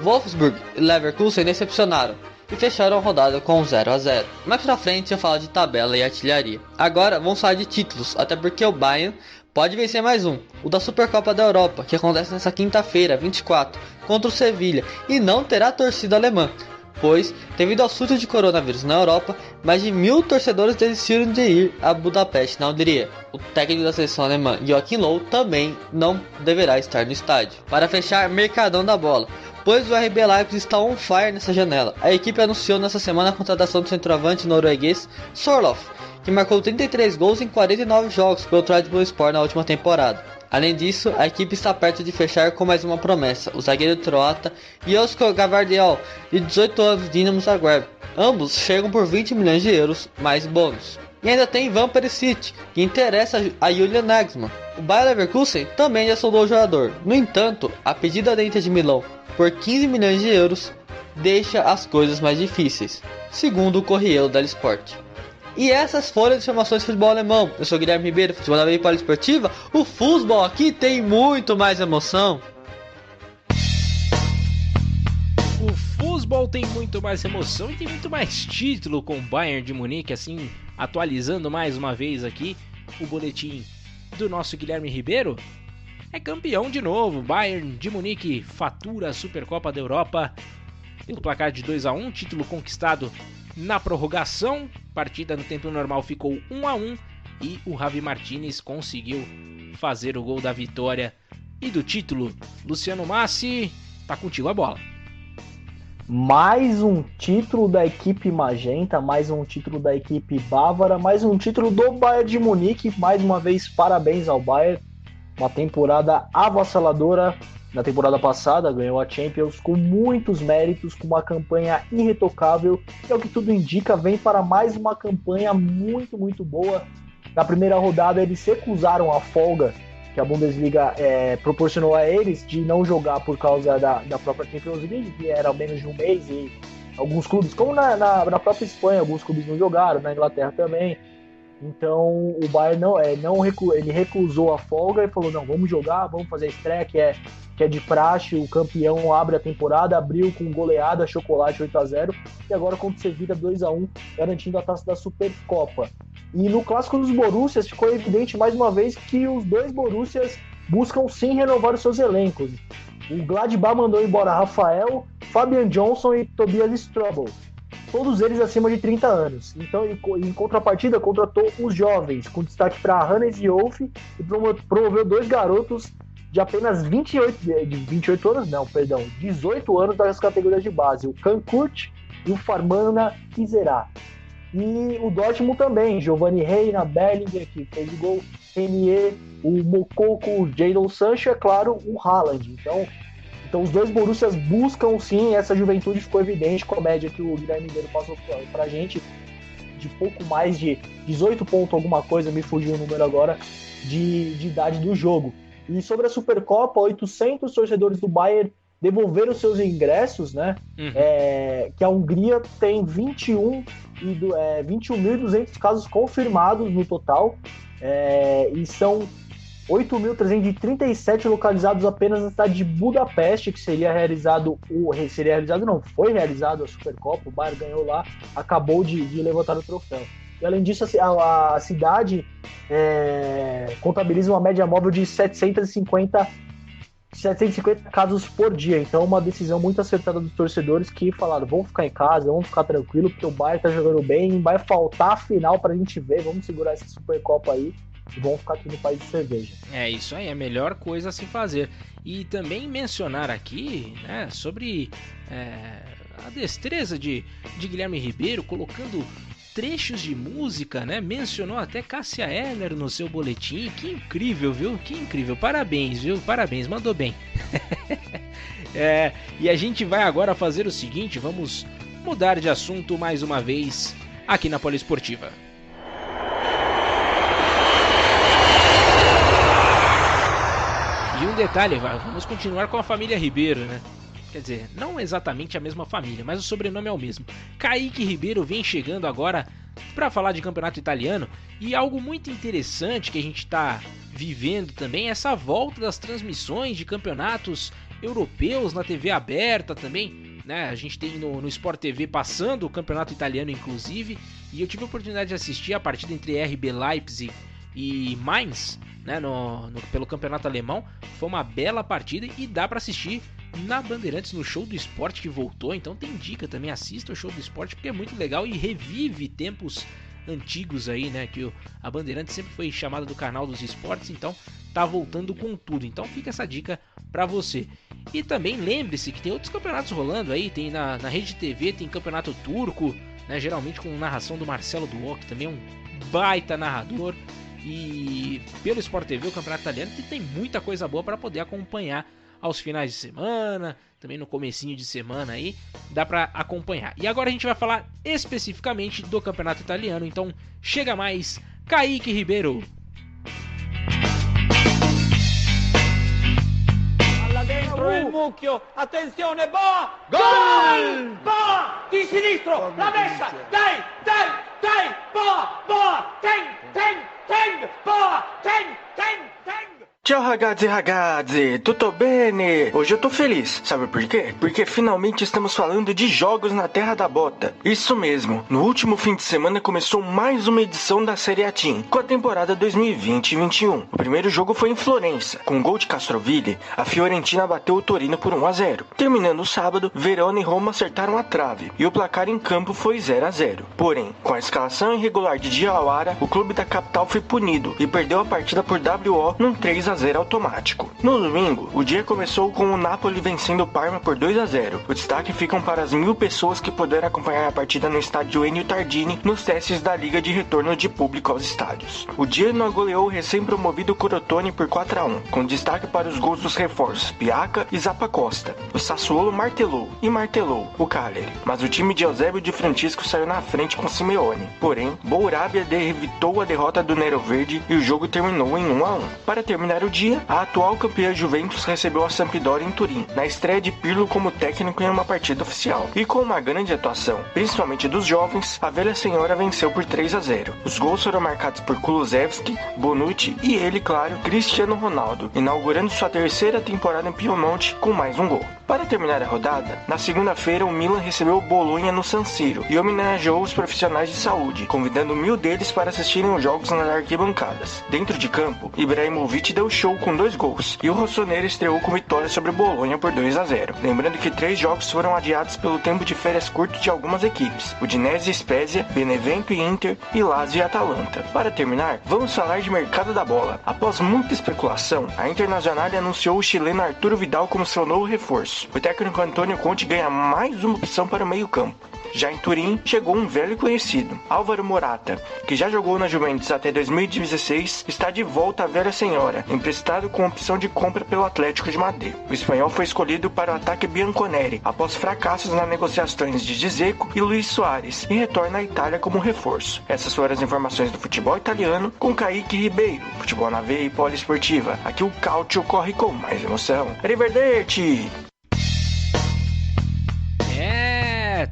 M: Wolfsburg e Leverkusen decepcionaram e fecharam a rodada com 0-0. Mais pra frente eu falo de tabela e artilharia. Agora vamos falar de títulos, até porque o Bayern pode vencer mais um, o da Supercopa da Europa, que acontece nessa quinta-feira, 24, contra o Sevilha, e não terá torcida alemã, pois, devido ao surto de coronavírus na Europa, mais de 1.000 torcedores desistiram de ir a Budapeste, na Hungria. O técnico da seleção alemã, Joachim Löw, também não deverá estar no estádio. Para fechar, mercadão da bola, pois o RB Leipzig está on fire nessa janela. A equipe anunciou nessa semana a contratação do centroavante norueguês Sorloth, que marcou 33 gols em 49 jogos pelo Trabzonspor na última temporada. Além disso, a equipe está perto de fechar com mais uma promessa, o zagueiro croata Josko Gvardiol, de 18 anos de Dinamo Zagreb. Ambos chegam por 20 milhões de euros, mais bônus. E ainda tem Ivan Perisic, que interessa a Julian Nagelsmann. O Bayer Leverkusen também já sondou o jogador. No entanto, a pedida da Inter de Milão por 15 milhões de euros deixa as coisas mais difíceis, segundo o Corriere dello Sport. E essas foram as informações do futebol alemão. Eu sou Guilherme Ribeiro, futebol da Veia Poliesportiva. O futebol aqui tem muito mais emoção.
A: O futebol tem muito mais emoção e tem muito mais título com o Bayern de Munique, assim, atualizando mais uma vez aqui o boletim do nosso Guilherme Ribeiro. É campeão de novo, Bayern de Munique fatura a Supercopa da Europa pelo placar de 2-1, título conquistado na prorrogação, partida no tempo normal ficou 1-1 e o Javi Martinez conseguiu fazer o gol da vitória e do título. Luciano Massi, tá contigo a bola.
B: Mais um título da equipe magenta, mais um título da equipe bávara, mais um título do Bayern de Munique. Mais uma vez, parabéns ao Bayern. Uma temporada avassaladora. Na temporada passada, ganhou a Champions com muitos méritos, com uma campanha irretocável. E ao que tudo indica, vem para mais uma campanha muito, muito boa. Na primeira rodada, eles recusaram a folga que a Bundesliga proporcionou a eles de não jogar por causa da própria Champions League, que era ao menos de um mês, e alguns clubes, como na própria Espanha, alguns clubes não jogaram, na Inglaterra também. Então o Bayern ele recusou a folga e falou, não, vamos jogar, vamos fazer a estreia, que é de praxe. O campeão abre a temporada, abriu com goleada, chocolate 8-0, e agora contra o Sevilla 2-1, garantindo a taça da Supercopa. E no clássico dos Borussias ficou evidente mais uma vez que os dois Borussias buscam sim renovar os seus elencos. O Gladbach mandou embora Rafael, Fabian Johnson e Tobias Strobel, todos eles acima de 30 anos. Então, em contrapartida, contratou os jovens, com destaque para Hannes e Wolf, e promoveu dois garotos de apenas 18 anos das categorias de base, o Kankurt e o Farmana Kizerá. E o Dortmund também, Giovanni Reina, Bellinger, que fez o gol, Renier, o Moukoko, o Jadon Sancho, é claro, o Haaland. Então os dois Borussias buscam sim, essa juventude ficou evidente com a média que o Guilherme Mineiro passou pra gente, de pouco mais de 18 pontos, alguma coisa, me fugiu o número agora, de idade do jogo. E sobre a Supercopa, 800 torcedores do Bayern devolveram seus ingressos, né? Que a Hungria tem 21.200 casos confirmados no total, e são 8.337 localizados apenas na cidade de Budapeste, que foi realizado a Supercopa. O Bayern ganhou lá, acabou de levantar o troféu. E além disso, a cidade contabiliza uma média móvel de 750 casos por dia. Então, uma decisão muito acertada dos torcedores, que falaram, vamos ficar em casa, vamos ficar tranquilo, porque o Bayern tá jogando bem, vai faltar a final pra gente ver, vamos segurar essa Supercopa aí e vamos ficar aqui no país de cerveja.
A: É isso aí, é a melhor coisa a se fazer. E também mencionar aqui, né, sobre a destreza de Guilherme Ribeiro, colocando trechos de música, né? Mencionou até Cássia Eller no seu boletim. Que incrível, viu? Que incrível. Parabéns, viu? Parabéns, mandou bem. E a gente vai agora fazer o seguinte, vamos mudar de assunto mais uma vez aqui na Poliesportiva. E um detalhe, vamos continuar com a família Ribeiro, né? Quer dizer, não exatamente a mesma família, mas o sobrenome é o mesmo. Kaique Ribeiro vem chegando agora para falar de campeonato italiano, e algo muito interessante que a gente está vivendo também é essa volta das transmissões de campeonatos europeus na TV aberta também, né? A gente tem no Sport TV passando o campeonato italiano inclusive, e eu tive a oportunidade de assistir a partida entre RB Leipzig e Mainz, né, pelo campeonato alemão. Foi uma bela partida e dá para assistir na Bandeirantes, no Show do Esporte que voltou. Então tem dica também, assista o Show do Esporte, porque é muito legal e revive tempos antigos aí, né, que a Bandeirantes sempre foi chamada do canal dos esportes, então tá voltando com tudo. Então fica essa dica para você. E também lembre-se que tem outros campeonatos rolando aí, tem na Rede TV, tem campeonato turco, né, geralmente com narração do Marcelo Duó, que também é um baita narrador. E pelo Sport TV, o campeonato italiano, que tem muita coisa boa para poder acompanhar aos finais de semana, também no comecinho de semana aí, dá para acompanhar. E agora a gente vai falar especificamente do campeonato italiano, então chega mais, Kaique Ribeiro.
N: Alla dentro il mucchio, attenzione, Boa! Gol! Boa! Di sinistro, la messa, dai, Boa! Boa! Boa! Boa!
O: Ciao ragazzi, tutto bene? Hoje eu tô feliz, sabe por quê? Porque finalmente estamos falando de jogos na Terra da Bota. Isso mesmo, no último fim de semana começou mais uma edição da Serie A Team, com a temporada 2020-21. O primeiro jogo foi em Florença, com gol de Castroville, a Fiorentina bateu o Torino por 1-0. Terminando o sábado, Verona e Roma acertaram a trave, e o placar em campo foi 0-0. Porém, com a escalação irregular de Diawara, o clube da capital foi punido e perdeu a partida por WO num 3-0 automático. No domingo, o dia começou com o Napoli vencendo o Parma por 2-0. O destaque ficam para as 1.000 pessoas que puderam acompanhar a partida no estádio Ennio Tardini nos testes da Liga de retorno de público aos estádios. O Genoa goleou o recém-promovido Crotone por 4-1, com destaque para os gols dos reforços Piaca e Zappacosta. O Sassuolo martelou o Cagliari, mas o time de Eusébio de Francisco saiu na frente com Simeone. Porém, Bourabia evitou a derrota do Nero Verde e o jogo terminou em 1-1. Para terminar o dia, a atual campeã Juventus recebeu a Sampdoria em Turim, na estreia de Pirlo como técnico em uma partida oficial. E com uma grande atuação, principalmente dos jovens, a velha senhora venceu por 3-0. Os gols foram marcados por Kulusevski, Bonucci e ele, claro, Cristiano Ronaldo, inaugurando sua terceira temporada em Piemonte com mais um gol. Para terminar a rodada, na segunda-feira o Milan recebeu o Bolonha no San Siro e homenageou os profissionais de saúde, convidando 1.000 deles para assistirem os jogos nas arquibancadas. Dentro de campo, Ibrahimovic deu show com 2 gols e o Rossoneri estreou com vitória sobre o Bolonha por 2-0. Lembrando que 3 jogos foram adiados pelo tempo de férias curto de algumas equipes: Udinese e Spezia, Benevento e Inter e Lazio e Atalanta. Para terminar, vamos falar de mercado da bola. Após muita especulação, a Internazionale anunciou o chileno Arturo Vidal como seu novo reforço. O técnico Antônio Conte ganha mais uma opção para o meio-campo. Já em Turim, chegou um velho conhecido, Álvaro Morata, que já jogou na Juventus até 2016, está de volta à velha senhora, emprestado com opção de compra pelo Atlético de Madrid. O espanhol foi escolhido para o ataque bianconeri, após fracassos nas negociações de Dzeko e Luis Soares, e retorna à Itália como reforço. Essas foram as informações do futebol italiano, com Kaique Ribeiro, futebol na veia e poliesportiva. Aqui o Calcio corre com mais emoção. Arrivederci!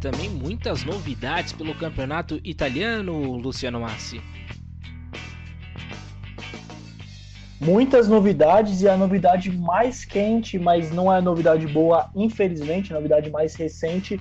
A: Também muitas novidades pelo campeonato italiano, Luciano Massi.
B: Muitas novidades, e a novidade mais quente, mas não é novidade boa, infelizmente, a novidade mais recente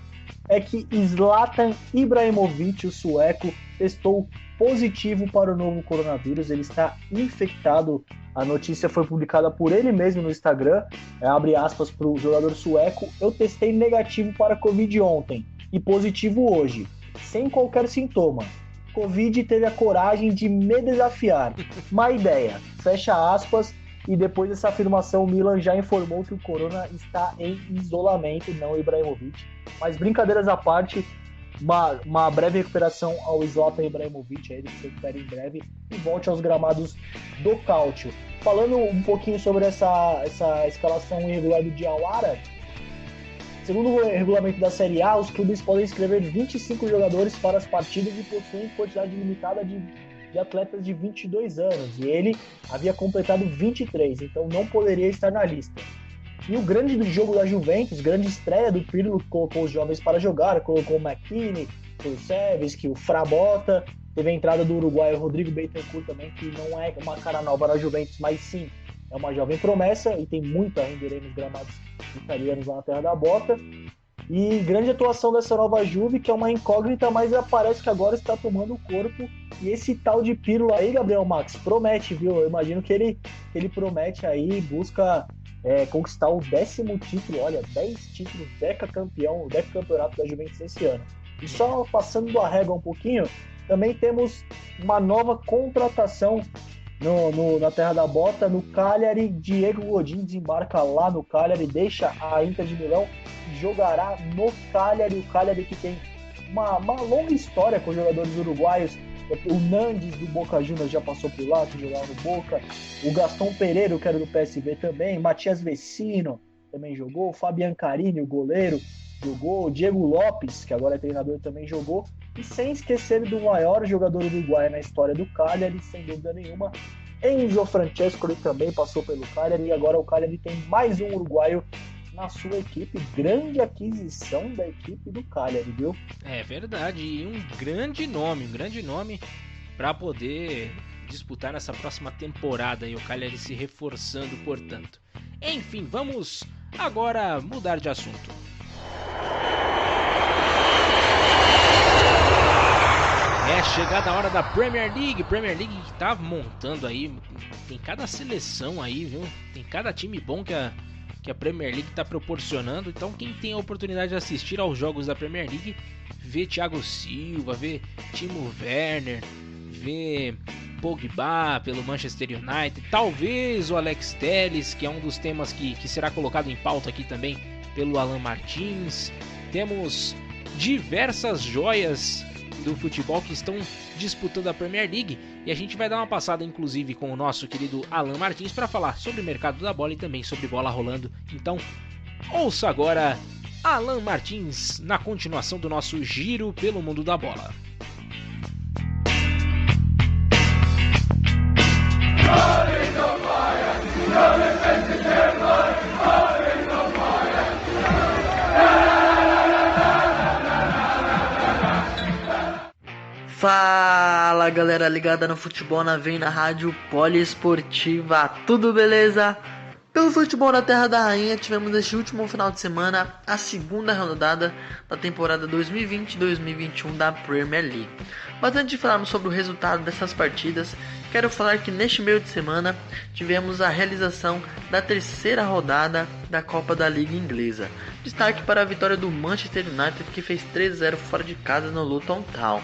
B: é que Zlatan Ibrahimovic, o sueco, testou positivo para o novo coronavírus. Ele está infectado. A notícia foi publicada por ele mesmo no Instagram, abre aspas para o jogador sueco: eu testei negativo para Covid ontem e positivo hoje, sem qualquer sintoma. Covid teve a coragem de me desafiar. Má ideia. Fecha aspas. E depois dessa afirmação, o Milan já informou que o Corona está em isolamento, não o Ibrahimovic. Mas brincadeiras à parte, uma breve recuperação ao Zlatan Ibrahimovic, ele que se recupera em breve e volte aos gramados do Calcio. Falando um pouquinho sobre essa escalação irregular do Diawara, segundo o regulamento da Série A, os clubes podem inscrever 25 jogadores para as partidas e possuem quantidade limitada de atletas de 22 anos. E ele havia completado 23, então não poderia estar na lista. E o grande jogo da Juventus, grande estreia do Pirlo, colocou os jovens para jogar, colocou o McKinney, o Kulusevski, o Frabotta, teve a entrada do uruguaio Rodrigo Bentancur também, que não é uma cara nova na Juventus, mas sim, é uma jovem promessa e tem muito a render nos gramados italianos lá na Terra da Bota. E grande atuação dessa nova Juve, que é uma incógnita, mas parece que agora está tomando o corpo. E esse tal de Pirlo aí, Gabriel Max, promete, viu? Eu imagino que ele promete aí, busca conquistar o 10º título, olha, 10 títulos, decacampeão, o decacampeonato da Juventus esse ano. E só passando a régua um pouquinho, também temos uma nova contratação na Terra da Bota, no Cagliari. Diego Godin desembarca lá no Cagliari, deixa a Inter de Milão e jogará no Cagliari. O Cagliari que tem uma longa história com jogadores uruguaios. O Nandes do Boca Juniors já passou por lá, que jogava no Boca. O Gaston Pereira, que era do PSV também. Matias Vecino também jogou. Fabian Carini, o goleiro, jogou. O Diego Lopes, que agora é treinador, também jogou. E sem esquecer do maior jogador uruguaio na história do Cagliari, sem dúvida nenhuma, Enzo Francesco, ele também passou pelo Cagliari. E agora o Cagliari tem mais um uruguaio na sua equipe. Grande aquisição da equipe do Cagliari, viu?
A: É verdade, e um grande nome para poder disputar nessa próxima temporada e o Cagliari se reforçando, portanto. Enfim, vamos agora mudar de assunto. É chegada a hora da Premier League que tá montando aí, tem cada seleção aí, viu? Tem cada time bom que a Premier League tá proporcionando. Então quem tem a oportunidade de assistir aos jogos da Premier League, vê Thiago Silva, vê Timo Werner, vê Pogba pelo Manchester United, talvez o Alex Telles, que é um dos temas que será colocado em pauta aqui também pelo Alan Martins. Temos diversas joias do futebol que estão disputando a Premier League e a gente vai dar uma passada inclusive com o nosso querido Alan Martins para falar sobre o mercado da bola e também sobre bola rolando. Então ouça agora Alan Martins na continuação do nosso giro pelo mundo da bola.
M: Fala galera ligada no Futebol na Veia, na rádio poliesportiva, tudo beleza? Pelo futebol na Terra da Rainha, tivemos neste último final de semana a segunda rodada da temporada 2020-2021 da Premier League. Mas antes de falarmos sobre o resultado dessas partidas, quero falar que neste meio de semana tivemos a realização da terceira rodada da Copa da Liga Inglesa. Destaque para a vitória do Manchester United, que fez 3-0 fora de casa no Luton Town.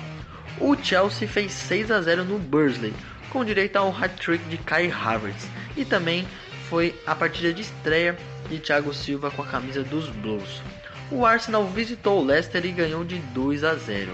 M: O Chelsea fez 6-0 no Bursley, com direito ao hat-trick de Kai Havertz, e também foi a partida de estreia de Thiago Silva com a camisa dos Blues. O Arsenal visitou o Leicester e ganhou de 2-0.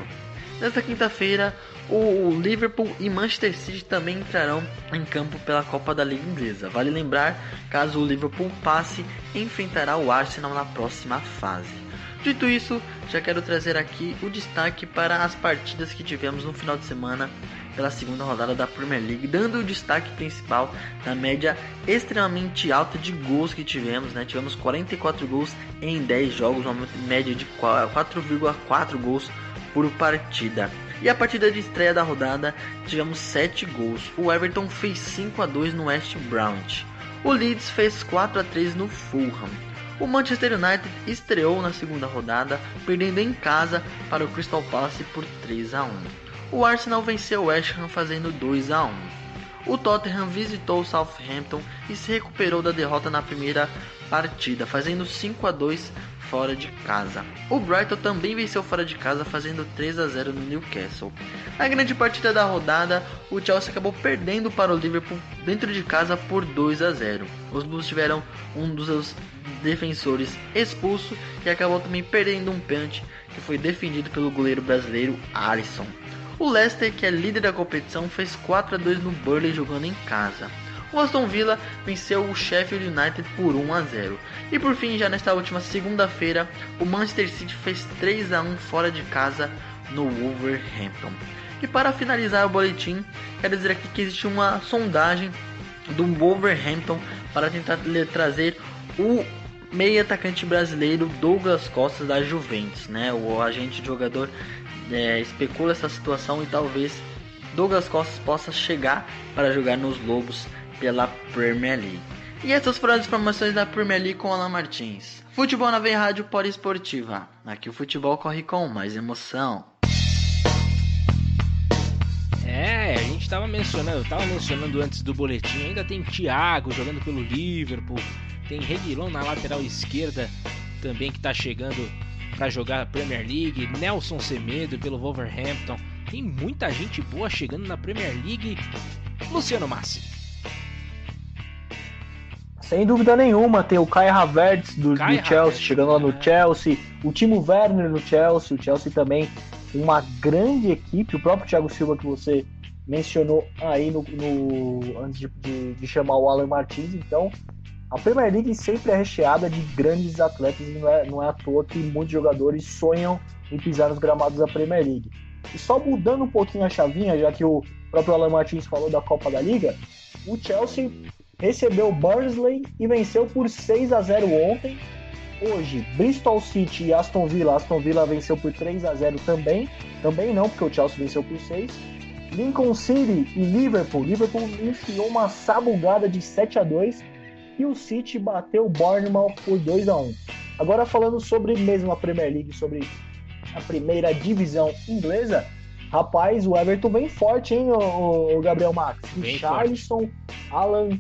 M: Nesta quinta-feira, o Liverpool e Manchester City também entrarão em campo pela Copa da Liga Inglesa. Vale lembrar, caso o Liverpool passe, enfrentará o Arsenal na próxima fase. Dito isso, já quero trazer aqui o destaque para as partidas que tivemos no final de semana pela segunda rodada da Premier League, dando o destaque principal na média extremamente alta de gols que tivemos, né? Tivemos 44 gols em 10 jogos, uma média de 4,4 gols por partida. E a partida de estreia da rodada tivemos 7 gols. O Everton fez 5-2 no West Bromwich. O Leeds fez 4-3 no Fulham. O Manchester United estreou na segunda rodada, perdendo em casa para o Crystal Palace por 3-1. O Arsenal venceu o West Ham fazendo 2-1. O Tottenham visitou o Southampton e se recuperou da derrota na primeira partida, fazendo 5-2 fora de casa. O Brighton também venceu fora de casa, fazendo 3-0 no Newcastle. Na grande partida da rodada, o Chelsea acabou perdendo para o Liverpool dentro de casa por 2-0. Os Blues tiveram um dos seus defensores expulso e acabou também perdendo um pênalti que foi defendido pelo goleiro brasileiro Alisson. O Leicester, que é líder da competição, fez 4-2 no Burnley jogando em casa. O Aston Villa venceu o Sheffield United por 1-0. E por fim, já nesta última segunda-feira, o Manchester City fez 3-1 fora de casa no Wolverhampton. E para finalizar o boletim, quero dizer aqui que existe uma sondagem do Wolverhampton para tentar trazer o meio atacante brasileiro Douglas Costa da Juventus, né? O agente de jogador especula essa situação e talvez Douglas Costa possa chegar para jogar nos Lobos pela Premier League. E essas foram as informações da Premier League com Alan Martins. Futebol na Veia, rádio poliesportiva. Aqui o futebol corre com mais emoção.
A: A gente estava mencionando antes do boletim, ainda tem Thiago jogando pelo Liverpool, tem Reguilon na lateral esquerda também que está chegando para jogar a Premier League, Nelson Semedo pelo Wolverhampton, tem muita gente boa chegando na Premier League. Luciano Massi.
B: Sem dúvida nenhuma, tem o Kai Havertz do Chelsea chegando lá no Chelsea, o Timo Werner no Chelsea, o Chelsea também uma grande equipe, o próprio Thiago Silva que você mencionou aí antes de chamar o Alan Martins. Então a Premier League sempre é recheada de grandes atletas e não é à toa que muitos jogadores sonham em pisar nos gramados da Premier League. E só mudando um pouquinho a chavinha, já que o próprio Alan Martins falou da Copa da Liga, o Chelsea recebeu o Barnsley e venceu por 6-0 ontem. Hoje, Bristol City e Aston Villa venceu por 3-0 também não, porque o Chelsea venceu por 6. Lincoln City e Liverpool. Liverpool enfiou uma sabugada de 7-2 e o City bateu o Bournemouth por 2-1. Agora falando sobre mesmo a Premier League, sobre a primeira divisão inglesa, rapaz, o Everton vem forte, hein, o Gabriel Max? Richarlison, Alan,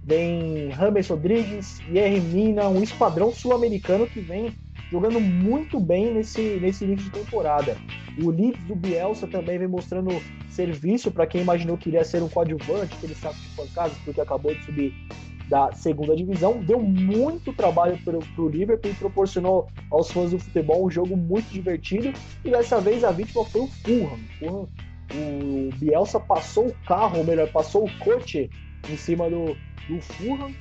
B: vem James Rodrigues, Yerry Mina, um esquadrão sul-americano que vem jogando muito bem nesse início de temporada. O Leeds do Bielsa também vem mostrando serviço para quem imaginou que iria ser um coadjuvante, aquele saco de pancadas, porque acabou de subir da segunda divisão. Deu muito trabalho para o Liverpool e proporcionou aos fãs do futebol um jogo muito divertido. E dessa vez a vítima foi o Fulham. O Bielsa passou o carro, ou melhor, passou o coche em cima do Fulham.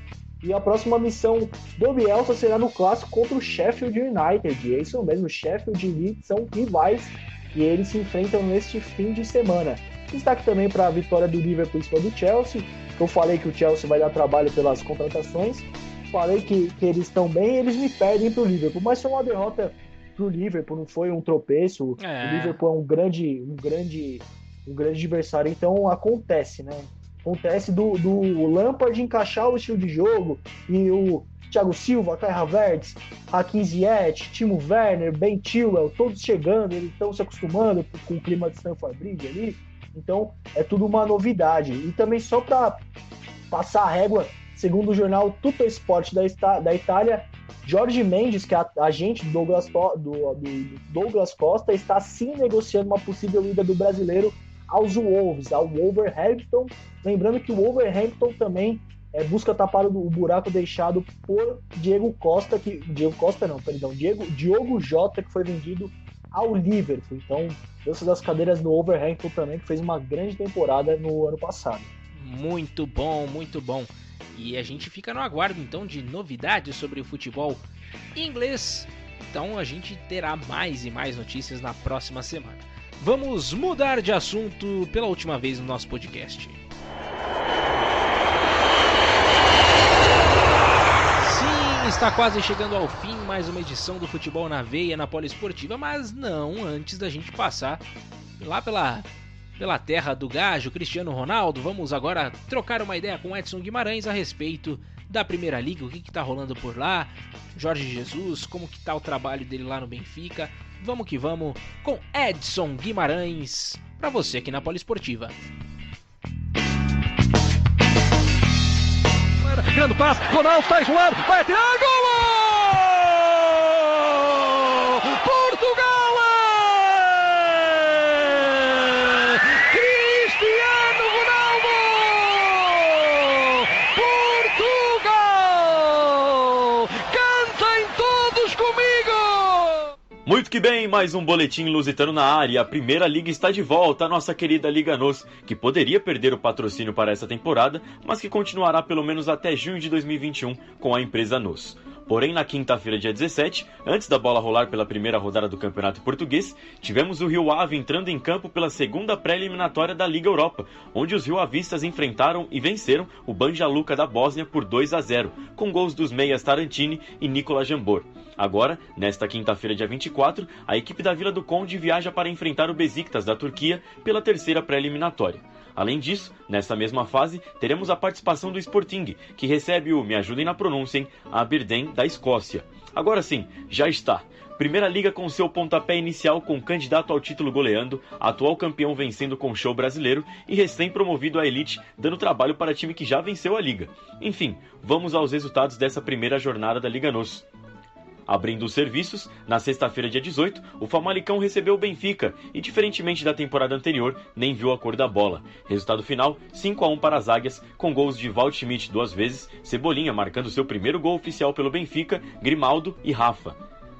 B: E a próxima missão do Bielsa será no clássico contra o Sheffield United. É isso mesmo, Sheffield e Leeds são rivais e eles se enfrentam neste fim de semana. Destaque também para a vitória do Liverpool em cima do Chelsea. Eu falei que o Chelsea vai dar trabalho pelas contratações. Falei que eles estão bem e eles me perdem para o Liverpool. Mas foi uma derrota para o Liverpool, não foi um tropeço. O Liverpool é um grande adversário, então acontece, né? Acontece do Lampard encaixar o estilo de jogo e o Thiago Silva, Kai Havertz, Hakim Ziyech, Timo Werner, Ben Chilwell, todos chegando, eles estão se acostumando com o clima de Stamford Bridge ali, então é tudo uma novidade. E também só para passar a régua, segundo o jornal Tutto Sport da Itália, Jorge Mendes, que é agente do Douglas Costa, está sim negociando uma possível ida do brasileiro aos Wolves, ao Wolverhampton. Lembrando que o Wolverhampton também busca tapar o buraco deixado por Diogo Jota, que foi vendido ao Liverpool. Então, essas das cadeiras do Wolverhampton também, que fez uma grande temporada no ano passado.
A: Muito bom, muito bom. E a gente fica no aguardo, então, de novidades sobre o futebol inglês. Então, a gente terá mais e mais notícias na próxima semana. Vamos mudar de assunto pela última vez no nosso podcast. Sim, está quase chegando ao fim mais uma edição do Futebol na Veia na Poliesportiva, mas não antes da gente passar lá pela terra do gajo Cristiano Ronaldo. Vamos agora trocar uma ideia com Edson Guimarães a respeito da Primeira Liga, o que está rolando por lá, Jorge Jesus, como que tá o trabalho dele lá no Benfica. Vamos que vamos com Edson Guimarães, para você aqui na Poliesportiva.
L: Grande passe, Ronaldo está isolado, vai atirar, golo! Portugal! Cristiano Ronaldo! Portugal! Cantem todos comigo!
P: Muito que bem, mais um boletim lusitano na área. A Primeira Liga está de volta, a nossa querida Liga NOS, que poderia perder o patrocínio para essa temporada, mas que continuará pelo menos até junho de 2021 com a empresa NOS. Porém, na quinta-feira, dia 17, antes da bola rolar pela primeira rodada do Campeonato Português, tivemos o Rio Ave entrando em campo pela segunda pré-eliminatória da Liga Europa, onde os rioavistas enfrentaram e venceram o Banja Luka da Bósnia por 2-0, com gols dos meias Tarantini e Nikola Jambor. Agora, nesta quinta-feira, dia 24, a equipe da Vila do Conde viaja para enfrentar o Besiktas da Turquia pela terceira pré-eliminatória. Além disso, nesta mesma fase, teremos a participação do Sporting, que recebe o, me ajudem na pronúncia, hein, Aberdeen da Escócia. Agora sim, já está. Primeira Liga com seu pontapé inicial com candidato ao título goleando, atual campeão vencendo com show brasileiro e recém-promovido à elite, dando trabalho para time que já venceu a Liga. Enfim, vamos aos resultados dessa primeira jornada da Liga NOS. Abrindo os serviços, na sexta-feira, dia 18, o Famalicão recebeu o Benfica e, diferentemente da temporada anterior, nem viu a cor da bola. Resultado final, 5-1 para as Águias, com gols de Waldschmidt 2 vezes, Cebolinha marcando seu primeiro gol oficial pelo Benfica, Grimaldo e Rafa.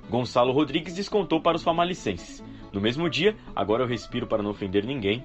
P: Gonçalo Rodrigues descontou para os famalicenses. No mesmo dia, agora eu respiro para não ofender ninguém,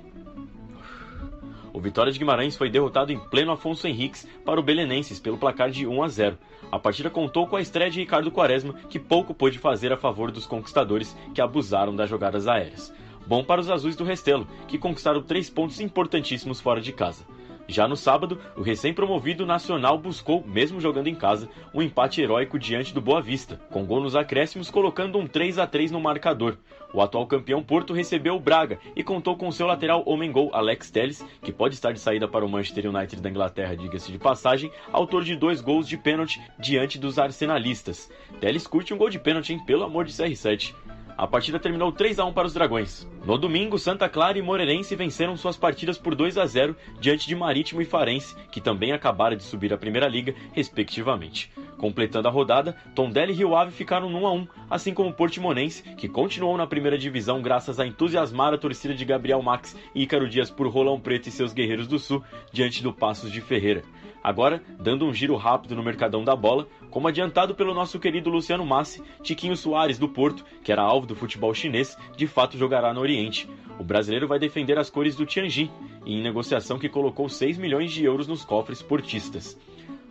P: o Vitória de Guimarães foi derrotado em pleno Afonso Henriques para o Belenenses pelo placar de 1-0. A partida contou com a estreia de Ricardo Quaresma, que pouco pôde fazer a favor dos conquistadores que abusaram das jogadas aéreas. Bom para os azuis do Restelo, que conquistaram 3 pontos importantíssimos fora de casa. Já no sábado, o recém-promovido Nacional buscou, mesmo jogando em casa, um empate heróico diante do Boa Vista, com gol nos acréscimos colocando um 3-3 no marcador. O atual campeão Porto recebeu o Braga e contou com seu lateral homem-gol Alex Telles, que pode estar de saída para o Manchester United da Inglaterra, diga-se de passagem, autor de 2 gols de pênalti diante dos arsenalistas. Telles curte um gol de pênalti, hein? Pelo amor de CR7. A partida terminou 3-1 para os Dragões. No domingo, Santa Clara e Moreirense venceram suas partidas por 2-0 diante de Marítimo e Farense, que também acabaram de subir à Primeira Liga, respectivamente. Completando a rodada, Tondela e Rio Ave ficaram no 1-1, assim como o Portimonense, que continuou na primeira divisão graças a entusiasmar a torcida de Gabriel Max e Ícaro Dias por Rolão Preto e seus Guerreiros do Sul diante do Passos de Ferreira. Agora, dando um giro rápido no mercadão da bola, como adiantado pelo nosso querido Luciano Massi, Tiquinho Soares do Porto, que era alvo do futebol chinês, de fato jogará no Oriente. O brasileiro vai defender as cores do Tianjin, em negociação que colocou 6 milhões de euros nos cofres portistas.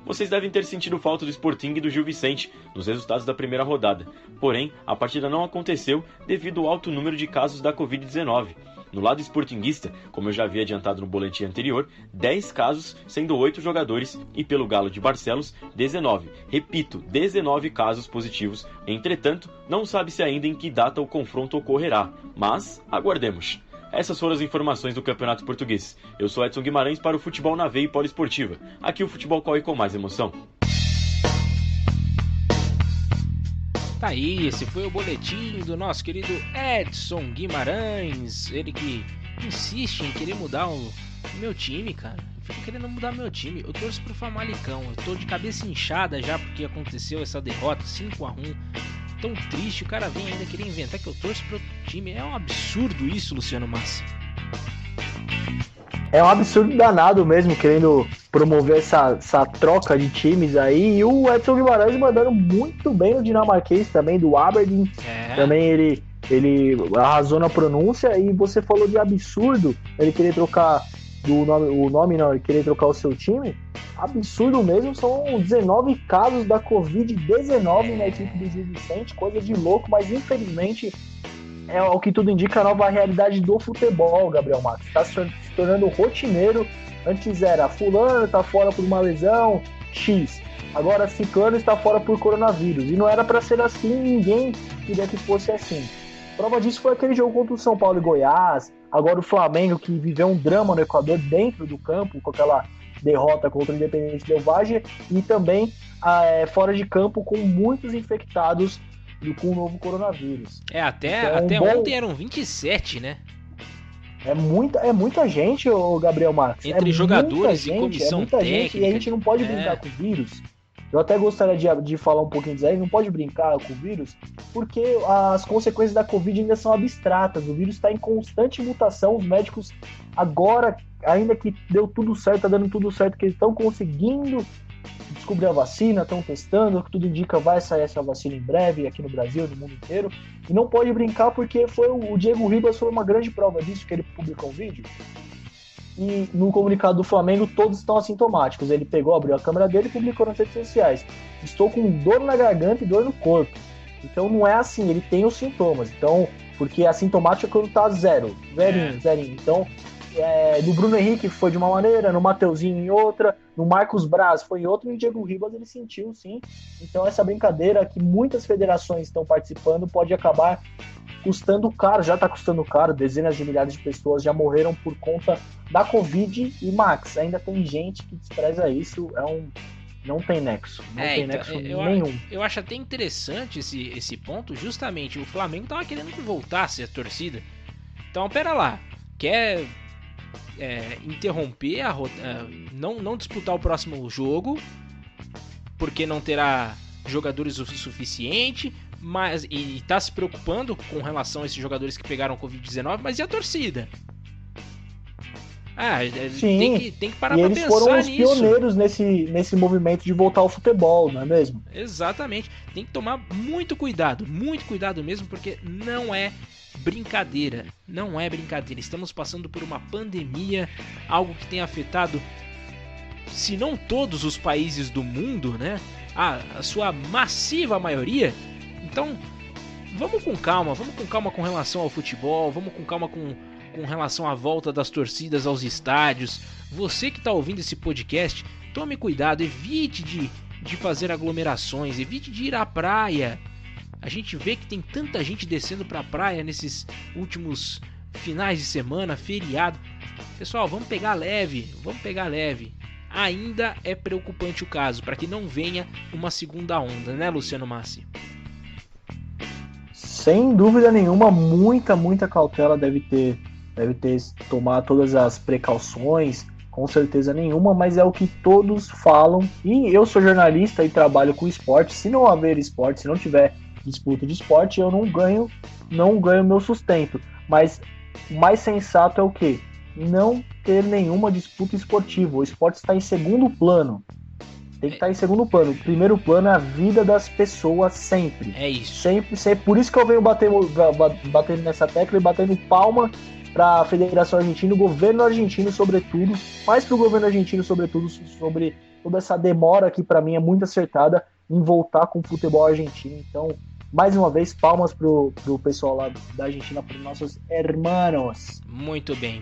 P: Vocês devem ter sentido falta do Sporting e do Gil Vicente nos resultados da primeira rodada. Porém, a partida não aconteceu devido ao alto número de casos da Covid-19. No lado sportinguista, como eu já havia adiantado no boletim anterior, 10 casos, sendo 8 jogadores, e pelo Galo de Barcelos, 19. Repito, 19 casos positivos. Entretanto, não sabe-se ainda em que data o confronto ocorrerá, mas aguardemos. Essas foram as informações do Campeonato Português. Eu sou Edson Guimarães para o Futebol na Veia e Poliesportiva. Aqui o futebol corre com mais emoção.
A: Tá aí, esse foi o boletim do nosso querido Edson Guimarães. Ele que insiste em querer mudar o meu time, cara. Eu fico querendo mudar meu time. Eu torço pro Famalicão. Eu tô de cabeça inchada já porque aconteceu essa derrota 5-1. Tão triste, o cara vem ainda querer inventar que eu torço pro outro time. É um absurdo isso, Luciano Massi.
B: É um absurdo danado mesmo, querendo promover essa troca de times aí. E o Edson Guimarães mandando muito bem no dinamarquês também, do Aberdeen. Também ele arrasou na pronúncia. E você falou de absurdo, ele querer trocar ele querer trocar o seu time. Absurdo mesmo, são 19 casos da Covid-19 na equipe do Gil Vicente, coisa de louco, mas infelizmente é o que tudo indica a nova realidade do futebol, Gabriel Max. Está se tornando rotineiro. Antes era fulano está fora por uma lesão X, agora ciclano está fora por coronavírus, e não era para ser assim, ninguém queria que fosse assim. Prova disso foi aquele jogo contra o São Paulo e Goiás, agora o Flamengo, que viveu um drama no Equador dentro do campo, com aquela derrota contra o Independente Del Valle, e também fora de campo com muitos infectados com o novo coronavírus.
A: Até ontem eram 27, né?
B: É muita gente, Gabriel Max.
A: Entre jogadores e comissão técnica.
B: Gente, e a gente não pode brincar com o vírus. Eu até gostaria de falar um pouquinho disso aí, não pode brincar com o vírus, porque as consequências da Covid ainda são abstratas. O vírus está em constante mutação. Os médicos agora, ainda que deu tudo certo, tá dando tudo certo, que eles estão conseguindo descobrir a vacina, estão testando, o que tudo indica vai sair essa vacina em breve aqui no Brasil, no mundo inteiro, e não pode brincar porque o Diego Ribas foi uma grande prova disso, que ele publicou um vídeo, e no comunicado do Flamengo todos estão assintomáticos. Ele abriu a câmera dele e publicou nas redes sociais: estou com dor na garganta e dor no corpo. Então não é assim, ele tem os sintomas, então, porque assintomático é quando tá zerinho. Então no Bruno Henrique foi de uma maneira, no Mateuzinho em outra, no Marcos Braz foi em outra, e no Diego Ribas ele sentiu sim. Então essa brincadeira que muitas federações estão participando pode acabar custando caro, já está custando caro. Dezenas de milhares de pessoas já morreram por conta da Covid, e Max, ainda tem gente que despreza isso. Não tem nexo, nexo nenhum.
A: Eu acho até interessante esse ponto, justamente o Flamengo tava querendo que voltasse a torcida. Então, pera lá, quer interromper não disputar o próximo jogo porque não terá jogadores o suficiente, e tá se preocupando com relação a esses jogadores que pegaram Covid-19, mas e a torcida? Tem que parar pra pensar nisso.
B: Eles foram os pioneiros nesse movimento de voltar ao futebol, não é mesmo?
A: Exatamente. Tem que tomar muito cuidado mesmo, porque não é brincadeira. Não é brincadeira. Estamos passando por uma pandemia, algo que tem afetado, se não todos os países do mundo, né? A sua massiva maioria. Então, vamos com calma com relação ao futebol, vamos com calma com com relação à volta das torcidas aos estádios. Você que está ouvindo esse podcast, tome cuidado, evite de fazer aglomerações, evite de ir à praia. A gente vê que tem tanta gente descendo para a praia nesses últimos finais de semana, feriado. Pessoal, vamos pegar leve. Ainda é preocupante o caso, para que não venha uma segunda onda, né, Luciano Massi?
B: Sem dúvida nenhuma, muita cautela deve ter tomar todas as precauções, com certeza nenhuma, mas é o que todos falam. E eu sou jornalista e trabalho com esporte. Se não haver esporte, se não tiver disputa de esporte, eu não ganho meu sustento. Mas o mais sensato é o quê? Não ter nenhuma disputa esportiva. O esporte está em segundo plano. Tem que estar em segundo plano. O primeiro plano é a vida das pessoas sempre.
A: É isso.
B: Sempre. Por isso que eu venho batendo nessa tecla e batendo palma para a Federação Argentina, o governo argentino sobretudo, mais para o governo argentino sobretudo, sobre toda essa demora que para mim é muito acertada em voltar com o futebol argentino. Então, mais uma vez, palmas pro pessoal lá da Argentina, para os nossos hermanos.
A: Muito bem.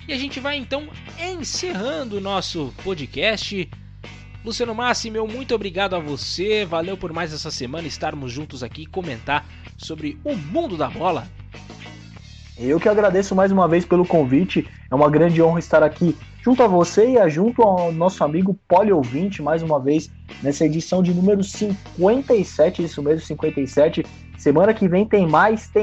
A: E a gente vai então encerrando o nosso podcast. Luciano Massi, meu muito obrigado a você. Valeu por mais essa semana estarmos juntos aqui e comentar sobre o mundo da bola.
B: Eu que agradeço mais uma vez pelo convite. É uma grande honra estar aqui junto a você e junto ao nosso amigo Poliouvinte, mais uma vez, nessa edição de número 57, isso mesmo, 57. Semana que vem tem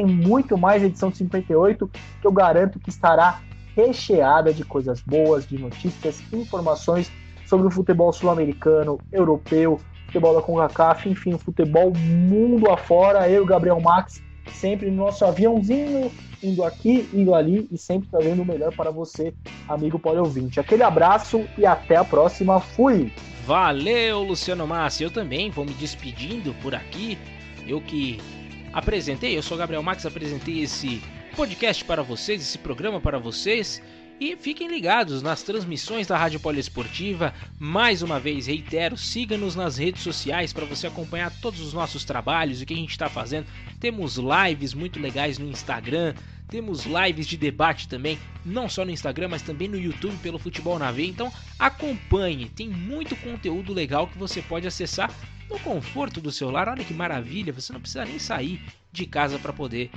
B: muito mais, edição de 58, que eu garanto que estará recheada de coisas boas, de notícias, informações sobre o futebol sul-americano, europeu, futebol da CONCACAF, enfim, futebol mundo afora. Eu e o Gabriel Max, sempre no nosso aviãozinho, indo aqui, indo ali e sempre trazendo o melhor para você, amigo Poliouvinte. Aquele abraço e até a próxima. Fui!
A: Valeu, Luciano Massi. Eu também vou me despedindo por aqui. Eu que apresentei, eu sou o Gabriel Max, apresentei esse podcast para vocês, esse programa para vocês. E fiquem ligados nas transmissões da Rádio Poliesportiva. Mais uma vez, reitero, siga-nos nas redes sociais para você acompanhar todos os nossos trabalhos, o que a gente está fazendo. Temos lives muito legais no Instagram, temos lives de debate também, não só no Instagram, mas também no YouTube pelo Futebol na Veia. Então acompanhe, tem muito conteúdo legal que você pode acessar no conforto do celular. Olha que maravilha, você não precisa nem sair de casa para poder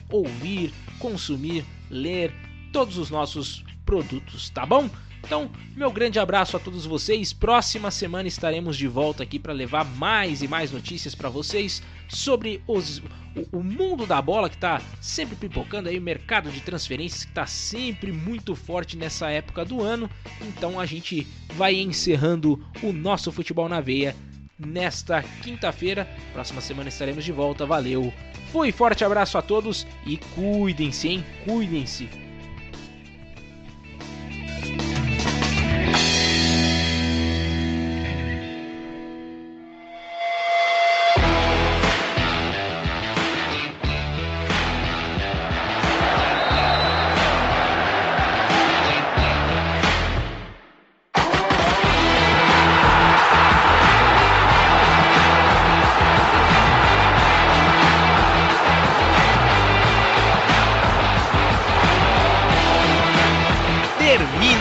A: ouvir, consumir, ler todos os nossos produtos, tá bom? Então, meu grande abraço a todos vocês. Próxima semana estaremos de volta aqui para levar mais e mais notícias para vocês sobre o mundo da bola, que está sempre pipocando aí, o mercado de transferências que está sempre muito forte nessa época do ano. Então a gente vai encerrando o nosso Futebol na Veia nesta quinta-feira. Próxima semana estaremos de volta. Valeu, fui, forte abraço a todos e cuidem-se, hein? Cuidem-se.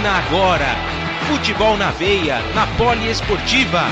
A: Agora, Futebol na Veia, na Poliesportiva.